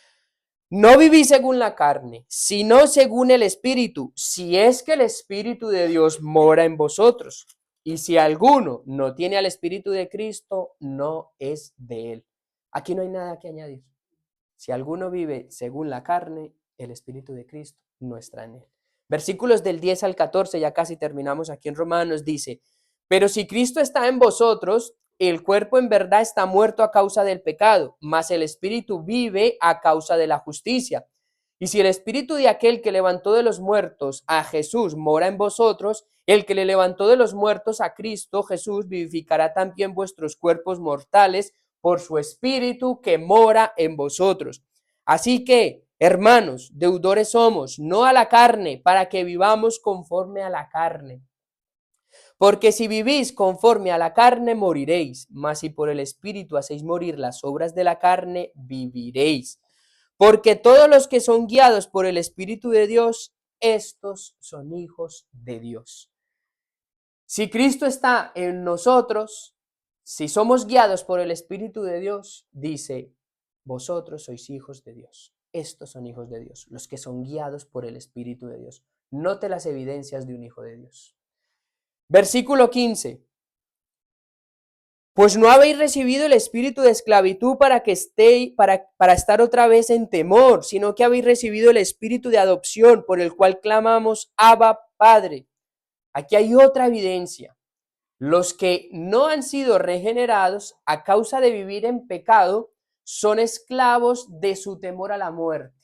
Speaker 1: no vivís según la carne, sino según el Espíritu, si es que el Espíritu de Dios mora en vosotros. Y si alguno no tiene al Espíritu de Cristo, no es de él. Aquí no hay nada que añadir. Si alguno vive según la carne, el Espíritu de Cristo no está en él. Versículos del 10 al 14, ya casi terminamos aquí en Romanos, dice, pero si Cristo está en vosotros, el cuerpo en verdad está muerto a causa del pecado, mas el espíritu vive a causa de la justicia. Y si el espíritu de aquel que levantó de los muertos a Jesús mora en vosotros, el que le levantó de los muertos a Cristo Jesús vivificará también vuestros cuerpos mortales por su espíritu que mora en vosotros. Así que, hermanos, deudores somos, no a la carne, para que vivamos conforme a la carne. Porque si vivís conforme a la carne, moriréis, mas si por el Espíritu hacéis morir las obras de la carne, viviréis. Porque todos los que son guiados por el Espíritu de Dios, estos son hijos de Dios. Si Cristo está en nosotros, si somos guiados por el Espíritu de Dios, dice, Vosotros sois hijos de Dios. Estos son hijos de Dios, los que son guiados por el Espíritu de Dios. Note las evidencias de un hijo de Dios. Versículo 15. Pues no habéis recibido el espíritu de esclavitud para que estéis, para estar otra vez en temor, sino que habéis recibido el espíritu de adopción, por el cual clamamos, Abba, Padre. Aquí hay otra evidencia. Los que no han sido regenerados a causa de vivir en pecado son esclavos de su temor a la muerte.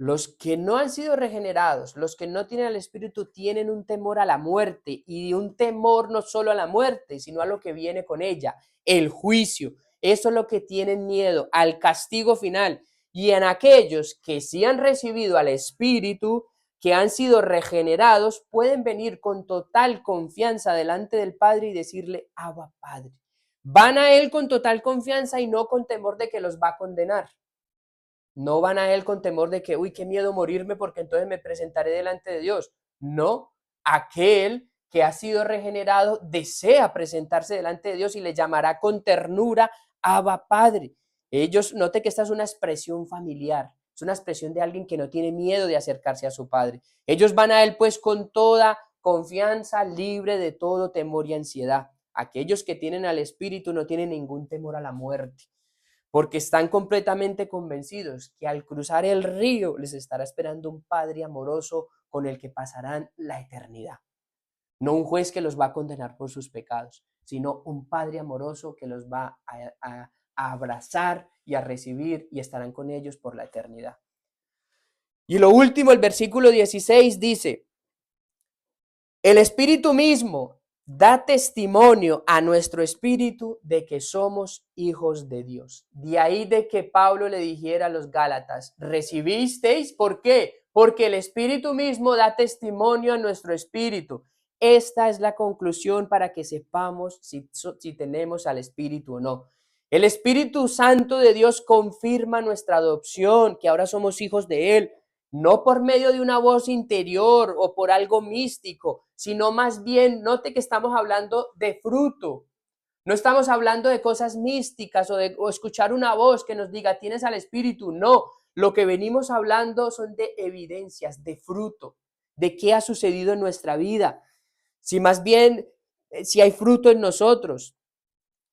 Speaker 1: Los que no han sido regenerados, los que no tienen el Espíritu, tienen un temor a la muerte, y un temor no solo a la muerte, sino a lo que viene con ella, el juicio. Eso es lo que tienen miedo, al castigo final. Y en aquellos que sí han recibido al Espíritu, que han sido regenerados, pueden venir con total confianza delante del Padre y decirle, Abba, Padre. Van a Él con total confianza y no con temor de que los va a condenar. No van a Él con temor de que, uy, qué miedo morirme porque entonces me presentaré delante de Dios. No, aquel que ha sido regenerado desea presentarse delante de Dios y le llamará con ternura, Abba, Padre. Ellos, note que esta es una expresión familiar, es una expresión de alguien que no tiene miedo de acercarse a su Padre. Ellos van a Él pues con toda confianza, libre de todo temor y ansiedad. Aquellos que tienen al Espíritu no tienen ningún temor a la muerte, porque están completamente convencidos que al cruzar el río les estará esperando un Padre amoroso con el que pasarán la eternidad. No un juez que los va a condenar por sus pecados, sino un Padre amoroso que los va a abrazar y a recibir y estarán con ellos por la eternidad. Y lo último, el versículo 16 dice, el Espíritu mismo da testimonio a nuestro espíritu de que somos hijos de Dios. De ahí de que Pablo le dijera a los Gálatas, ¿recibisteis? ¿Por qué? Porque el Espíritu mismo da testimonio a nuestro espíritu. Esta es la conclusión para que sepamos si tenemos al Espíritu o no. El Espíritu Santo de Dios confirma nuestra adopción, que ahora somos hijos de Él. No por medio de una voz interior o por algo místico, sino más bien, note que estamos hablando de fruto. No estamos hablando de cosas místicas o escuchar una voz que nos diga, tienes al Espíritu. No, lo que venimos hablando son de evidencias, de fruto, de qué ha sucedido en nuestra vida. Si más bien, si hay fruto en nosotros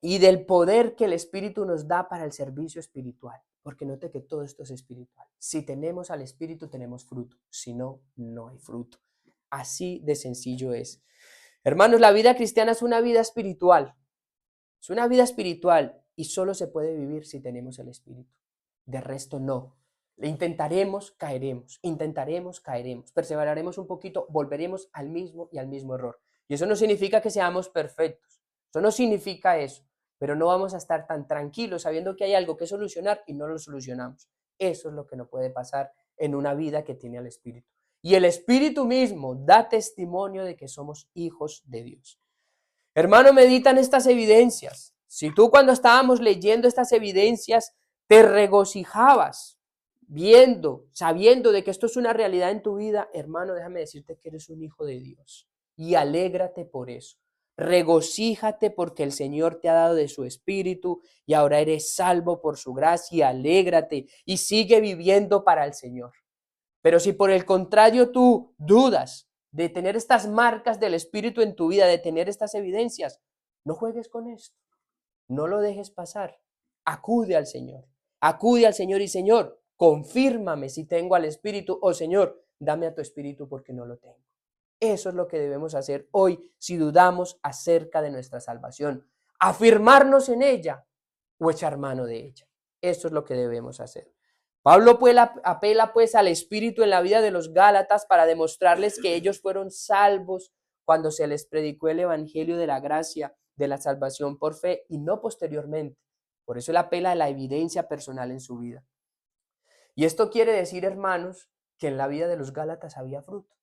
Speaker 1: y del poder que el Espíritu nos da para el servicio espiritual. Porque note que todo esto es espiritual. Si tenemos al Espíritu, tenemos fruto. Si no, no hay fruto. Así de sencillo es. Hermanos, la vida cristiana es una vida espiritual. Es una vida espiritual y solo se puede vivir si tenemos el Espíritu. De resto, no. Intentaremos, caeremos. Intentaremos, caeremos. Perseveraremos un poquito, volveremos al mismo y al mismo error. Y eso no significa que seamos perfectos. Eso no significa eso. Pero no vamos a estar tan tranquilos sabiendo que hay algo que solucionar y no lo solucionamos. Eso es lo que no puede pasar en una vida que tiene al Espíritu. Y el Espíritu mismo da testimonio de que somos hijos de Dios. Hermano, medita en estas evidencias. Si tú cuando estábamos leyendo estas evidencias te regocijabas viendo, sabiendo de que esto es una realidad en tu vida, hermano, déjame decirte que eres un hijo de Dios y alégrate por eso. Regocíjate porque el Señor te ha dado de su espíritu y ahora eres salvo por su gracia. Alégrate y sigue viviendo para el Señor. Pero si por el contrario tú dudas de tener estas marcas del Espíritu en tu vida, de tener estas evidencias, no juegues con esto. No lo dejes pasar. Acude al Señor. Acude al Señor y Señor, confírmame si tengo al Espíritu, o Señor, dame a tu Espíritu porque no lo tengo. Eso es lo que debemos hacer hoy si dudamos acerca de nuestra salvación. Afirmarnos en ella o echar mano de ella. Eso es lo que debemos hacer. Pablo apela pues al Espíritu en la vida de los Gálatas para demostrarles que ellos fueron salvos cuando se les predicó el Evangelio de la gracia, de la salvación por fe y no posteriormente. Por eso él apela a la evidencia personal en su vida. Y esto quiere decir, hermanos, que en la vida de los Gálatas había fruto.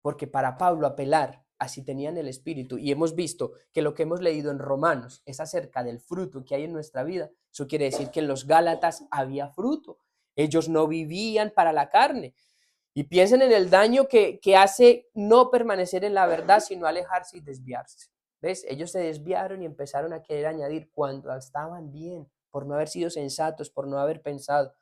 Speaker 1: Porque para Pablo apelar a si tenían el Espíritu, y hemos visto que lo que hemos leído en Romanos es acerca del fruto que hay en nuestra vida, eso quiere decir que en los Gálatas había fruto. Ellos no vivían para la carne. Y piensen en el daño que hace no permanecer en la verdad, sino alejarse y desviarse. ¿Ves? Ellos se desviaron y empezaron a querer añadir cuando estaban bien, por no haber sido sensatos, por no haber pensado.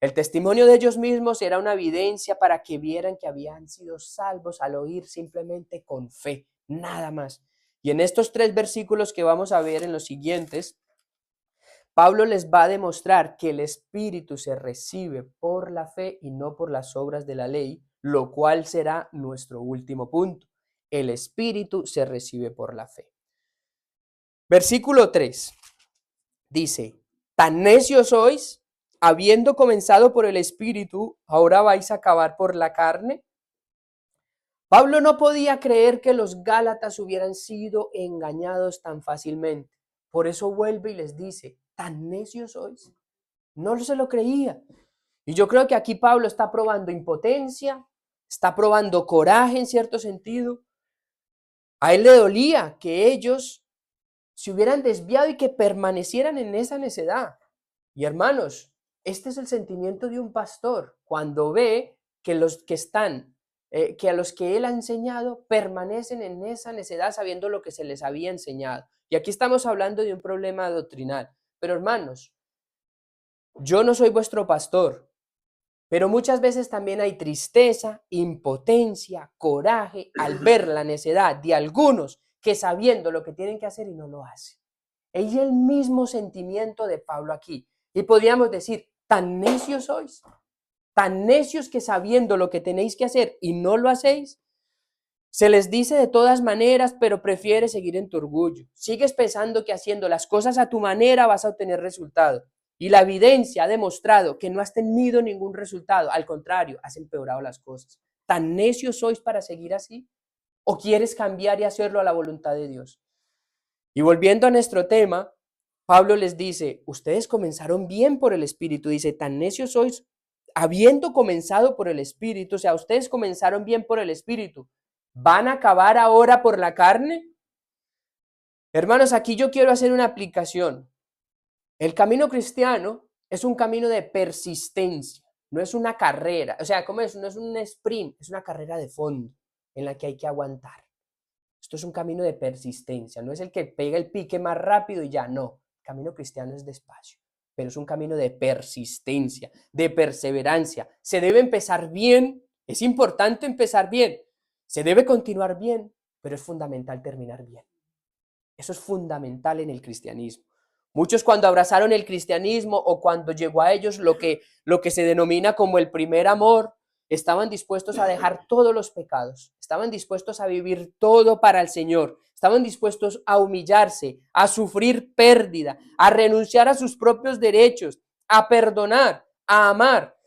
Speaker 1: El testimonio de ellos mismos era una evidencia para que vieran que habían sido salvos al oír simplemente con fe, nada más. Y en estos 3 versículos que vamos a ver en los siguientes, Pablo les va a demostrar que el Espíritu se recibe por la fe y no por las obras de la ley, lo cual será nuestro último punto. El Espíritu se recibe por la fe. Versículo 3 dice, tan necios sois, habiendo comenzado por el Espíritu, ahora vais a acabar por la carne. Pablo no podía creer que los Gálatas hubieran sido engañados tan fácilmente. Por eso vuelve y les dice, ¿tan necios sois? No se lo creía. Y yo creo que aquí Pablo está probando impotencia, está probando coraje en cierto sentido. A él le dolía que ellos se hubieran desviado y que permanecieran en esa necedad. Y hermanos, este es el sentimiento de un pastor cuando ve que los que están, que a los que él ha enseñado permanecen en esa necedad sabiendo lo que se les había enseñado. Y aquí estamos hablando de un problema doctrinal. Pero hermanos, yo no soy vuestro pastor, pero muchas veces también hay tristeza, impotencia, coraje al ver la necedad de algunos que sabiendo lo que tienen que hacer y no lo hacen. Es el mismo sentimiento de Pablo aquí. Y podríamos decir, tan necios sois, tan necios que sabiendo lo que tenéis que hacer y no lo hacéis. Se les dice de todas maneras, pero prefieres seguir en tu orgullo. Sigues pensando que haciendo las cosas a tu manera vas a obtener resultado. Y la evidencia ha demostrado que no has tenido ningún resultado. Al contrario, has empeorado las cosas. ¿Tan necios sois para seguir así? ¿O quieres cambiar y hacerlo a la voluntad de Dios? Y volviendo a nuestro tema, Pablo les dice, ustedes comenzaron bien por el Espíritu. Dice, tan necios sois, habiendo comenzado por el Espíritu. O sea, ustedes comenzaron bien por el Espíritu. ¿Van a acabar ahora por la carne? Hermanos, aquí yo quiero hacer una aplicación. El camino cristiano es un camino de persistencia, no es una carrera. O sea, ¿cómo es? No es un sprint, es una carrera de fondo en la que hay que aguantar. Esto es un camino de persistencia, no es el que pega el pique más rápido y ya, no. El camino cristiano es despacio, pero es un camino de persistencia, de perseverancia. Se debe empezar bien, es importante empezar bien, se debe continuar bien, pero es fundamental terminar bien. Eso es fundamental en el cristianismo. Muchos cuando abrazaron el cristianismo o cuando llegó a ellos lo que se denomina como el primer amor, estaban dispuestos a dejar todos los pecados, estaban dispuestos a vivir todo para el Señor, estaban dispuestos a humillarse, a sufrir pérdida, a renunciar a sus propios derechos, a perdonar, a amar.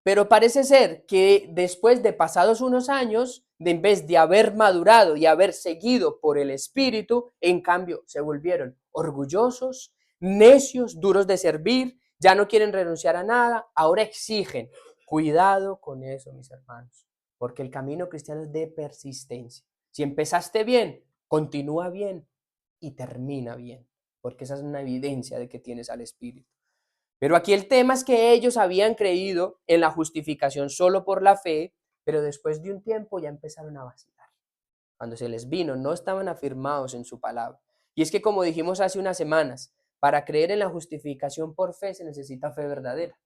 Speaker 1: Pero parece ser que después de pasados unos años, en vez de haber madurado y haber seguido por el Espíritu, en cambio se volvieron orgullosos, necios, duros de servir, ya no quieren renunciar a nada, ahora exigen. Cuidado con eso, mis hermanos, porque el camino cristiano es de persistencia. Si empezaste bien, continúa bien y termina bien, porque esa es una evidencia de que tienes al Espíritu. Pero aquí el tema es que ellos habían creído en la justificación solo por la fe, pero después de un tiempo ya empezaron a vacilar. Cuando se les vino, no estaban afirmados en su palabra. Y es que como dijimos hace unas semanas, para creer en la justificación por fe se necesita fe verdadera.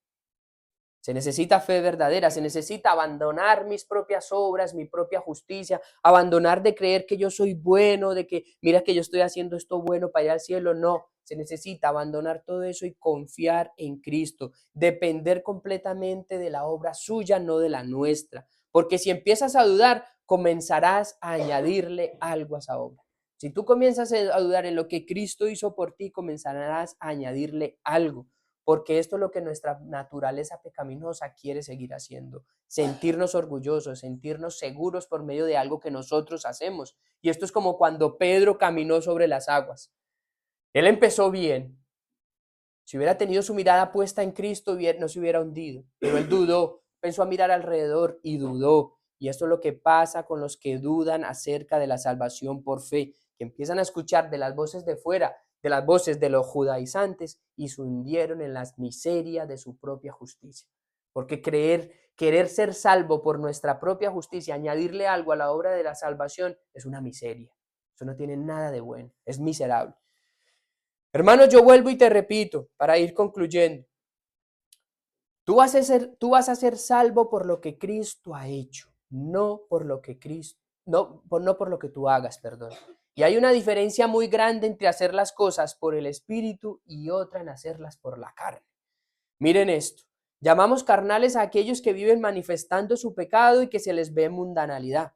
Speaker 1: Se necesita fe verdadera, se necesita abandonar mis propias obras, mi propia justicia, abandonar de creer que yo soy bueno, de que mira que yo estoy haciendo esto bueno para ir al cielo. No, se necesita abandonar todo eso y confiar en Cristo, depender completamente de la obra suya, no de la nuestra. Porque si empiezas a dudar, comenzarás a añadirle algo a esa obra. Si tú comienzas a dudar en lo que Cristo hizo por ti, comenzarás a añadirle algo. Porque esto es lo que nuestra naturaleza pecaminosa quiere seguir haciendo, sentirnos orgullosos, sentirnos seguros por medio de algo que nosotros hacemos. Y esto es como cuando Pedro caminó sobre las aguas. Él empezó bien. Si hubiera tenido su mirada puesta en Cristo, no se hubiera hundido. Pero él dudó, pensó a mirar alrededor y dudó. Y esto es lo que pasa con los que dudan acerca de la salvación por fe, que empiezan a escuchar de las voces de fuera, de las voces de los judaizantes, y se hundieron en las miserias de su propia justicia. Porque querer ser salvo por nuestra propia justicia, añadirle algo a la obra de la salvación, es una miseria. Eso no tiene nada de bueno, es miserable. Hermanos, yo vuelvo y te repito para ir concluyendo. Tú vas a ser salvo por lo que Cristo ha hecho, no por lo que Cristo, no por lo que tú hagas, perdón. Y hay una diferencia muy grande entre hacer las cosas por el Espíritu y otra en hacerlas por la carne. Miren esto. Llamamos carnales a aquellos que viven manifestando su pecado y que se les ve mundanalidad.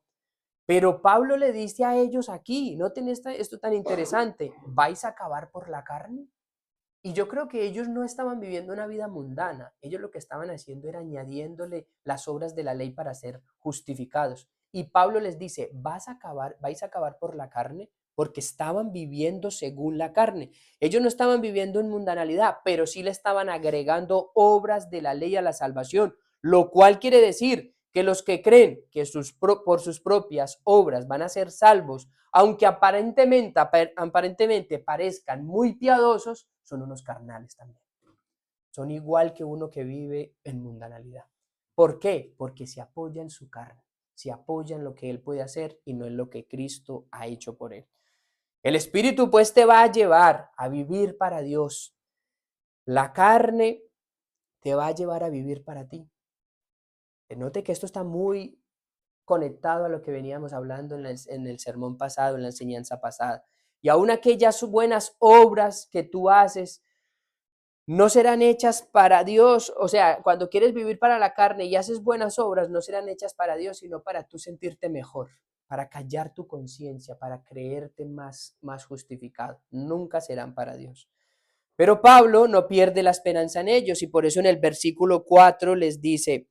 Speaker 1: Pero Pablo le dice a ellos aquí, noten esto tan interesante, ¿vais a acabar por la carne? Y yo creo que ellos no estaban viviendo una vida mundana, ellos lo que estaban haciendo era añadiéndole las obras de la ley para ser justificados. Y Pablo les dice, vais a acabar por la carne, porque estaban viviendo según la carne. Ellos no estaban viviendo en mundanalidad, pero sí le estaban agregando obras de la ley a la salvación, lo cual quiere decir que los que creen que por sus propias obras van a ser salvos, aunque aparentemente parezcan muy piadosos, son unos carnales también. Son igual que uno que vive en mundanalidad. ¿Por qué? Porque se apoya en su carne, se apoya en lo que él puede hacer y no en lo que Cristo ha hecho por él. El Espíritu pues te va a llevar a vivir para Dios. La carne te va a llevar a vivir para ti. Note que esto está muy conectado a lo que veníamos hablando en el sermón pasado, en la enseñanza pasada. Y aún aquellas buenas obras que tú haces no serán hechas para Dios. O sea, cuando quieres vivir para la carne y haces buenas obras, no serán hechas para Dios, sino para tú sentirte mejor, para callar tu conciencia, para creerte más justificado. Nunca serán para Dios. Pero Pablo no pierde la esperanza en ellos y por eso en el versículo 4 les dice,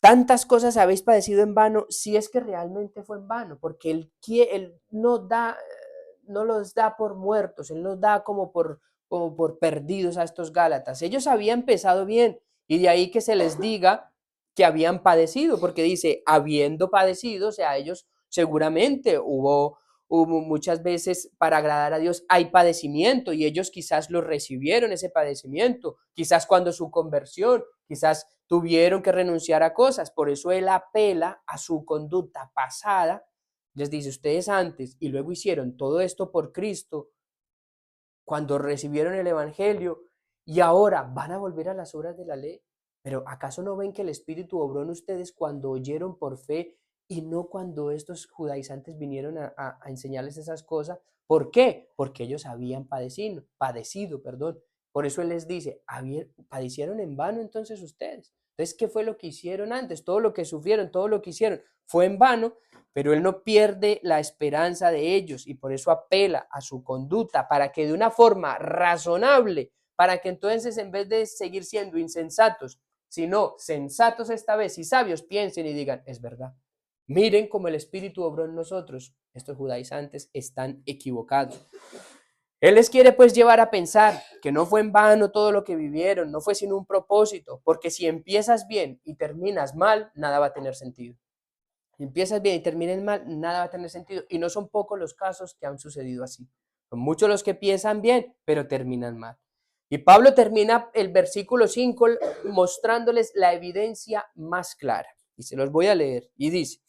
Speaker 1: tantas cosas habéis padecido en vano, si es que realmente fue en vano, porque él no los da por muertos, él los da como por perdidos a estos Gálatas. Ellos habían empezado bien y de ahí que se les diga que habían padecido, porque dice, habiendo padecido, o sea, ellos seguramente hubo muchas veces para agradar a Dios hay padecimiento y ellos quizás lo recibieron ese padecimiento, quizás cuando su conversión, quizás tuvieron que renunciar a cosas, por eso él apela a su conducta pasada, les dice, ustedes antes y luego hicieron todo esto por Cristo, cuando recibieron el Evangelio y ahora van a volver a las obras de la ley. Pero ¿acaso no ven que el Espíritu obró en ustedes cuando oyeron por fe y no cuando estos judaizantes vinieron a enseñarles esas cosas? ¿Por qué? Porque ellos habían padecido, perdón. Por eso Él les dice, ¿padecieron en vano entonces ustedes? Entonces, ¿qué fue lo que hicieron antes? Todo lo que sufrieron, todo lo que hicieron fue en vano, pero Él no pierde la esperanza de ellos y por eso apela a su conducta para que de una forma razonable, para que entonces en vez de seguir siendo insensatos, sino sensatos esta vez y sabios, piensen y digan, es verdad. Miren cómo el Espíritu obró en nosotros. Estos judaizantes están equivocados. Él les quiere pues llevar a pensar que no fue en vano todo lo que vivieron, no fue sin un propósito, porque si empiezas bien y terminas mal, nada va a tener sentido. Si empiezas bien y terminas mal, nada va a tener sentido. Y no son pocos los casos que han sucedido así. Son muchos los que piensan bien, pero terminan mal. Y Pablo termina el versículo 5 mostrándoles la evidencia más clara. Y se los voy a leer. Y dice,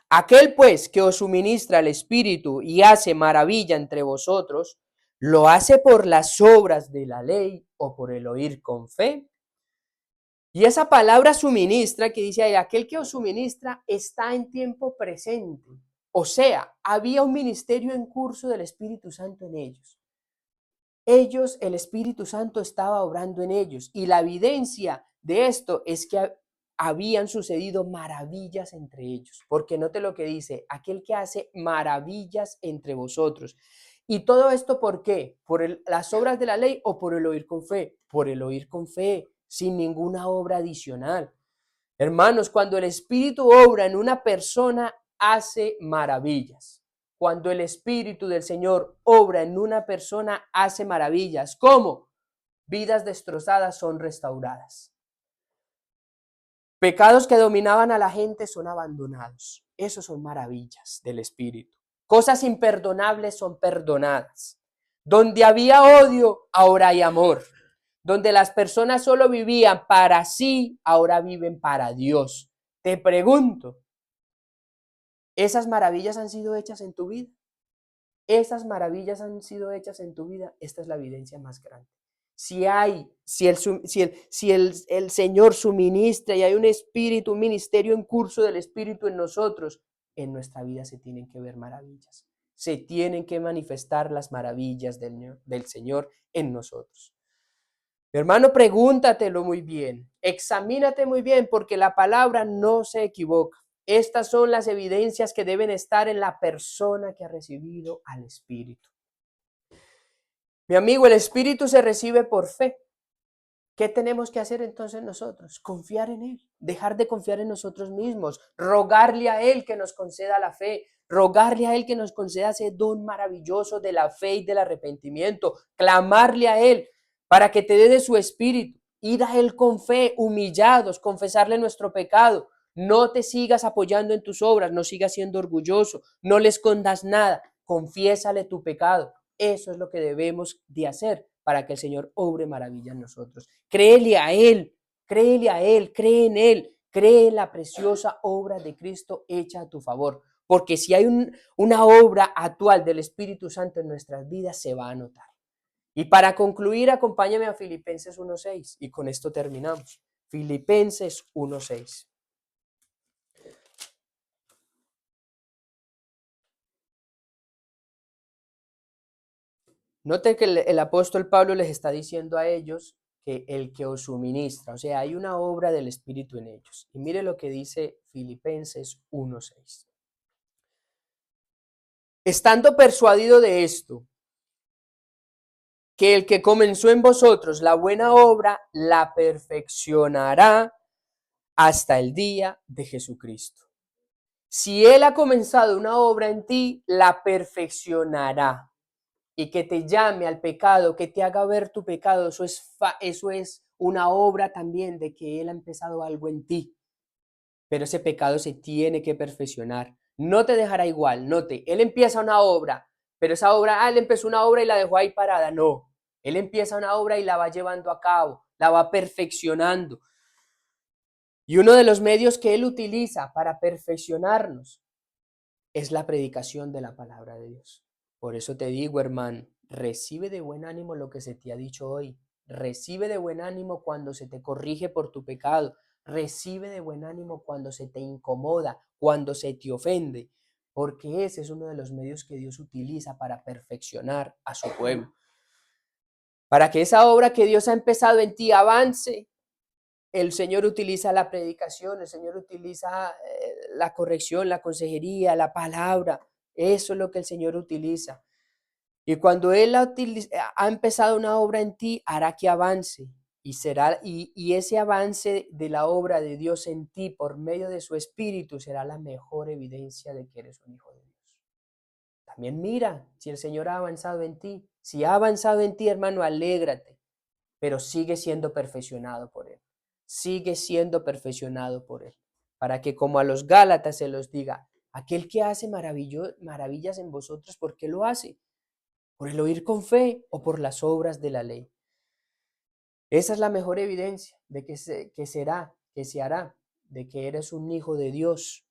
Speaker 1: aquel pues que os suministra el Espíritu y hace maravilla entre vosotros, ¿lo hace por las obras de la ley o por el oír con fe? Y esa palabra suministra que dice ahí, aquel que os suministra está en tiempo presente. O sea, había un ministerio en curso del Espíritu Santo en ellos. El Espíritu Santo estaba obrando en ellos. Y la evidencia de esto es que habían sucedido maravillas entre ellos. Porque note lo que dice, aquel que hace maravillas entre vosotros. ¿Y todo esto por qué? ¿Por las obras de la ley o por el oír con fe? Por el oír con fe, sin ninguna obra adicional. Hermanos, cuando el Espíritu obra en una persona, hace maravillas. Cuando el Espíritu del Señor obra en una persona, hace maravillas. ¿Cómo? Vidas destrozadas son restauradas. Pecados que dominaban a la gente son abandonados. Esos son maravillas del Espíritu. Cosas imperdonables son perdonadas. Donde había odio, ahora hay amor. Donde las personas solo vivían para sí, ahora viven para Dios. Te pregunto, ¿esas maravillas han sido hechas en tu vida? esas maravillas han sido hechas en tu vida, esta es la evidencia más grande. Si el Señor suministra y hay un espíritu, un ministerio en curso del Espíritu en nosotros, en nuestra vida se tienen que ver maravillas. Se tienen que manifestar las maravillas del Señor en nosotros. Mi hermano, pregúntatelo muy bien, examínate muy bien, porque la palabra no se equivoca. Estas son las evidencias que deben estar en la persona que ha recibido al Espíritu. Mi amigo, el Espíritu se recibe por fe. ¿Qué tenemos que hacer entonces nosotros? Confiar en Él, dejar de confiar en nosotros mismos, rogarle a Él que nos conceda la fe, rogarle a Él que nos conceda ese don maravilloso de la fe y del arrepentimiento, clamarle a Él para que te dé de su Espíritu, ir a Él con fe, humillados, confesarle nuestro pecado. No te sigas apoyando en tus obras, no sigas siendo orgulloso, no le escondas nada, confiésale tu pecado. Eso es lo que debemos de hacer para que el Señor obre maravilla en nosotros. Créele a Él, cree en Él, cree en la preciosa obra de Cristo hecha a tu favor. Porque si hay una obra actual del Espíritu Santo en nuestras vidas, se va a notar. Y para concluir, acompáñame a Filipenses 1:6 y con esto terminamos. Filipenses 1:6. Note que el apóstol Pablo les está diciendo a ellos que el que os suministra, o sea, hay una obra del Espíritu en ellos. Y mire lo que dice Filipenses 1:6. Estando persuadido de esto, que el que comenzó en vosotros la buena obra, la perfeccionará hasta el día de Jesucristo. Si Él ha comenzado una obra en ti, la perfeccionará. Y que te llame al pecado, que te haga ver tu pecado, eso es una obra también de que Él ha empezado algo en ti. Pero ese pecado se tiene que perfeccionar. No te dejará igual, note, Él empieza una obra, pero esa obra, Él empezó una obra y la dejó ahí parada. No, Él empieza una obra y la va llevando a cabo, la va perfeccionando. Y uno de los medios que Él utiliza para perfeccionarnos es la predicación de la palabra de Dios. Por eso te digo, hermano, recibe de buen ánimo lo que se te ha dicho hoy. Recibe de buen ánimo cuando se te corrige por tu pecado. Recibe de buen ánimo cuando se te incomoda, cuando se te ofende, porque ese es uno de los medios que Dios utiliza para perfeccionar a su pueblo. Para que esa obra que Dios ha empezado en ti avance, el Señor utiliza la predicación, el Señor utiliza la corrección, la consejería, la palabra. Eso es lo que el Señor utiliza. Y cuando Él ha empezado una obra en ti, hará que avance. Y ese avance de la obra de Dios en ti por medio de su Espíritu será la mejor evidencia de que eres un hijo de Dios. También mira si el Señor ha avanzado en ti. Si ha avanzado en ti, hermano, alégrate, pero sigue siendo perfeccionado por Él. Sigue siendo perfeccionado por Él. Para que como a los Gálatas se los diga, aquel que hace maravillas en vosotros, ¿por qué lo hace? ¿Por el oír con fe o por las obras de la ley? Esa es la mejor evidencia de que se hará, de que eres un hijo de Dios.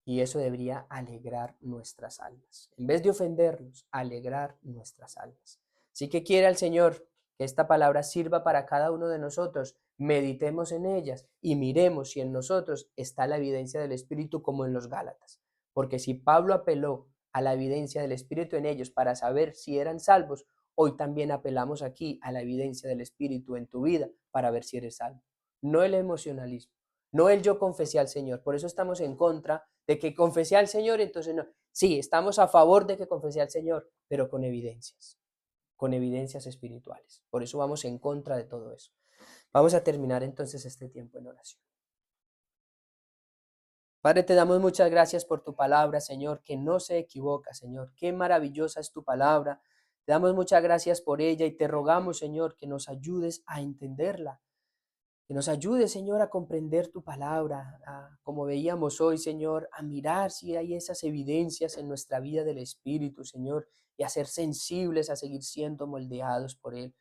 Speaker 1: Y eso debería alegrar nuestras almas. En vez de ofendernos, alegrar nuestras almas. Así que quiere al Señor que esta palabra sirva para cada uno de nosotros. Meditemos en ellas y miremos si en nosotros está la evidencia del Espíritu como en los Gálatas. Porque si Pablo apeló a la evidencia del Espíritu en ellos para saber si eran salvos, hoy también apelamos aquí a la evidencia del Espíritu en tu vida para ver si eres salvo. No el emocionalismo, no el yo confesé al Señor. Por eso estamos en contra de que confesé al Señor, entonces no. Sí, estamos a favor de que confesé al Señor, pero con evidencias espirituales. Por eso vamos en contra de todo eso. Vamos a terminar entonces este tiempo en oración. Padre, te damos muchas gracias por tu palabra, Señor, que no se equivoca, Señor. Qué maravillosa es tu palabra. Te damos muchas gracias por ella y te rogamos, Señor, que nos ayudes a entenderla. Que nos ayude, Señor, a comprender tu palabra, como veíamos hoy, Señor, a mirar si hay esas evidencias en nuestra vida del Espíritu, Señor, y a ser sensibles, a seguir siendo moldeados por Él.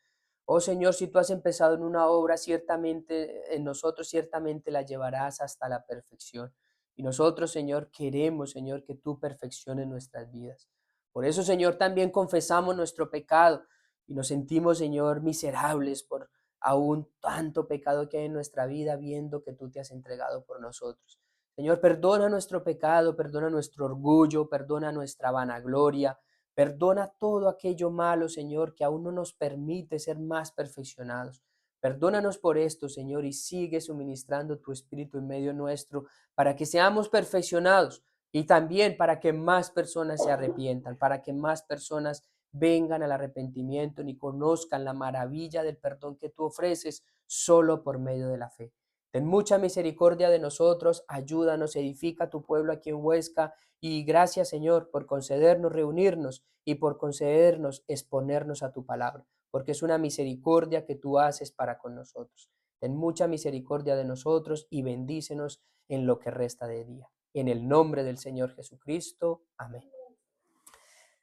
Speaker 1: Oh, Señor, si tú has empezado en una obra, ciertamente en nosotros, ciertamente la llevarás hasta la perfección. Y nosotros, Señor, queremos, Señor, que tú perfecciones nuestras vidas. Por eso, Señor, también confesamos nuestro pecado y nos sentimos, Señor, miserables por aún tanto pecado que hay en nuestra vida, viendo que tú te has entregado por nosotros. Señor, perdona nuestro pecado, perdona nuestro orgullo, perdona nuestra vanagloria, perdona todo aquello malo, Señor, que aún no nos permite ser más perfeccionados. Perdónanos por esto, Señor, y sigue suministrando tu Espíritu en medio nuestro para que seamos perfeccionados y también para que más personas se arrepientan, para que más personas vengan al arrepentimiento y conozcan la maravilla del perdón que tú ofreces solo por medio de la fe. Ten mucha misericordia de nosotros, ayúdanos, edifica tu pueblo aquí en Huesca y gracias, Señor, por concedernos reunirnos y por concedernos exponernos a tu palabra, porque es una misericordia que tú haces para con nosotros. Ten mucha misericordia de nosotros y bendícenos en lo que resta de día. En el nombre del Señor Jesucristo. Amén.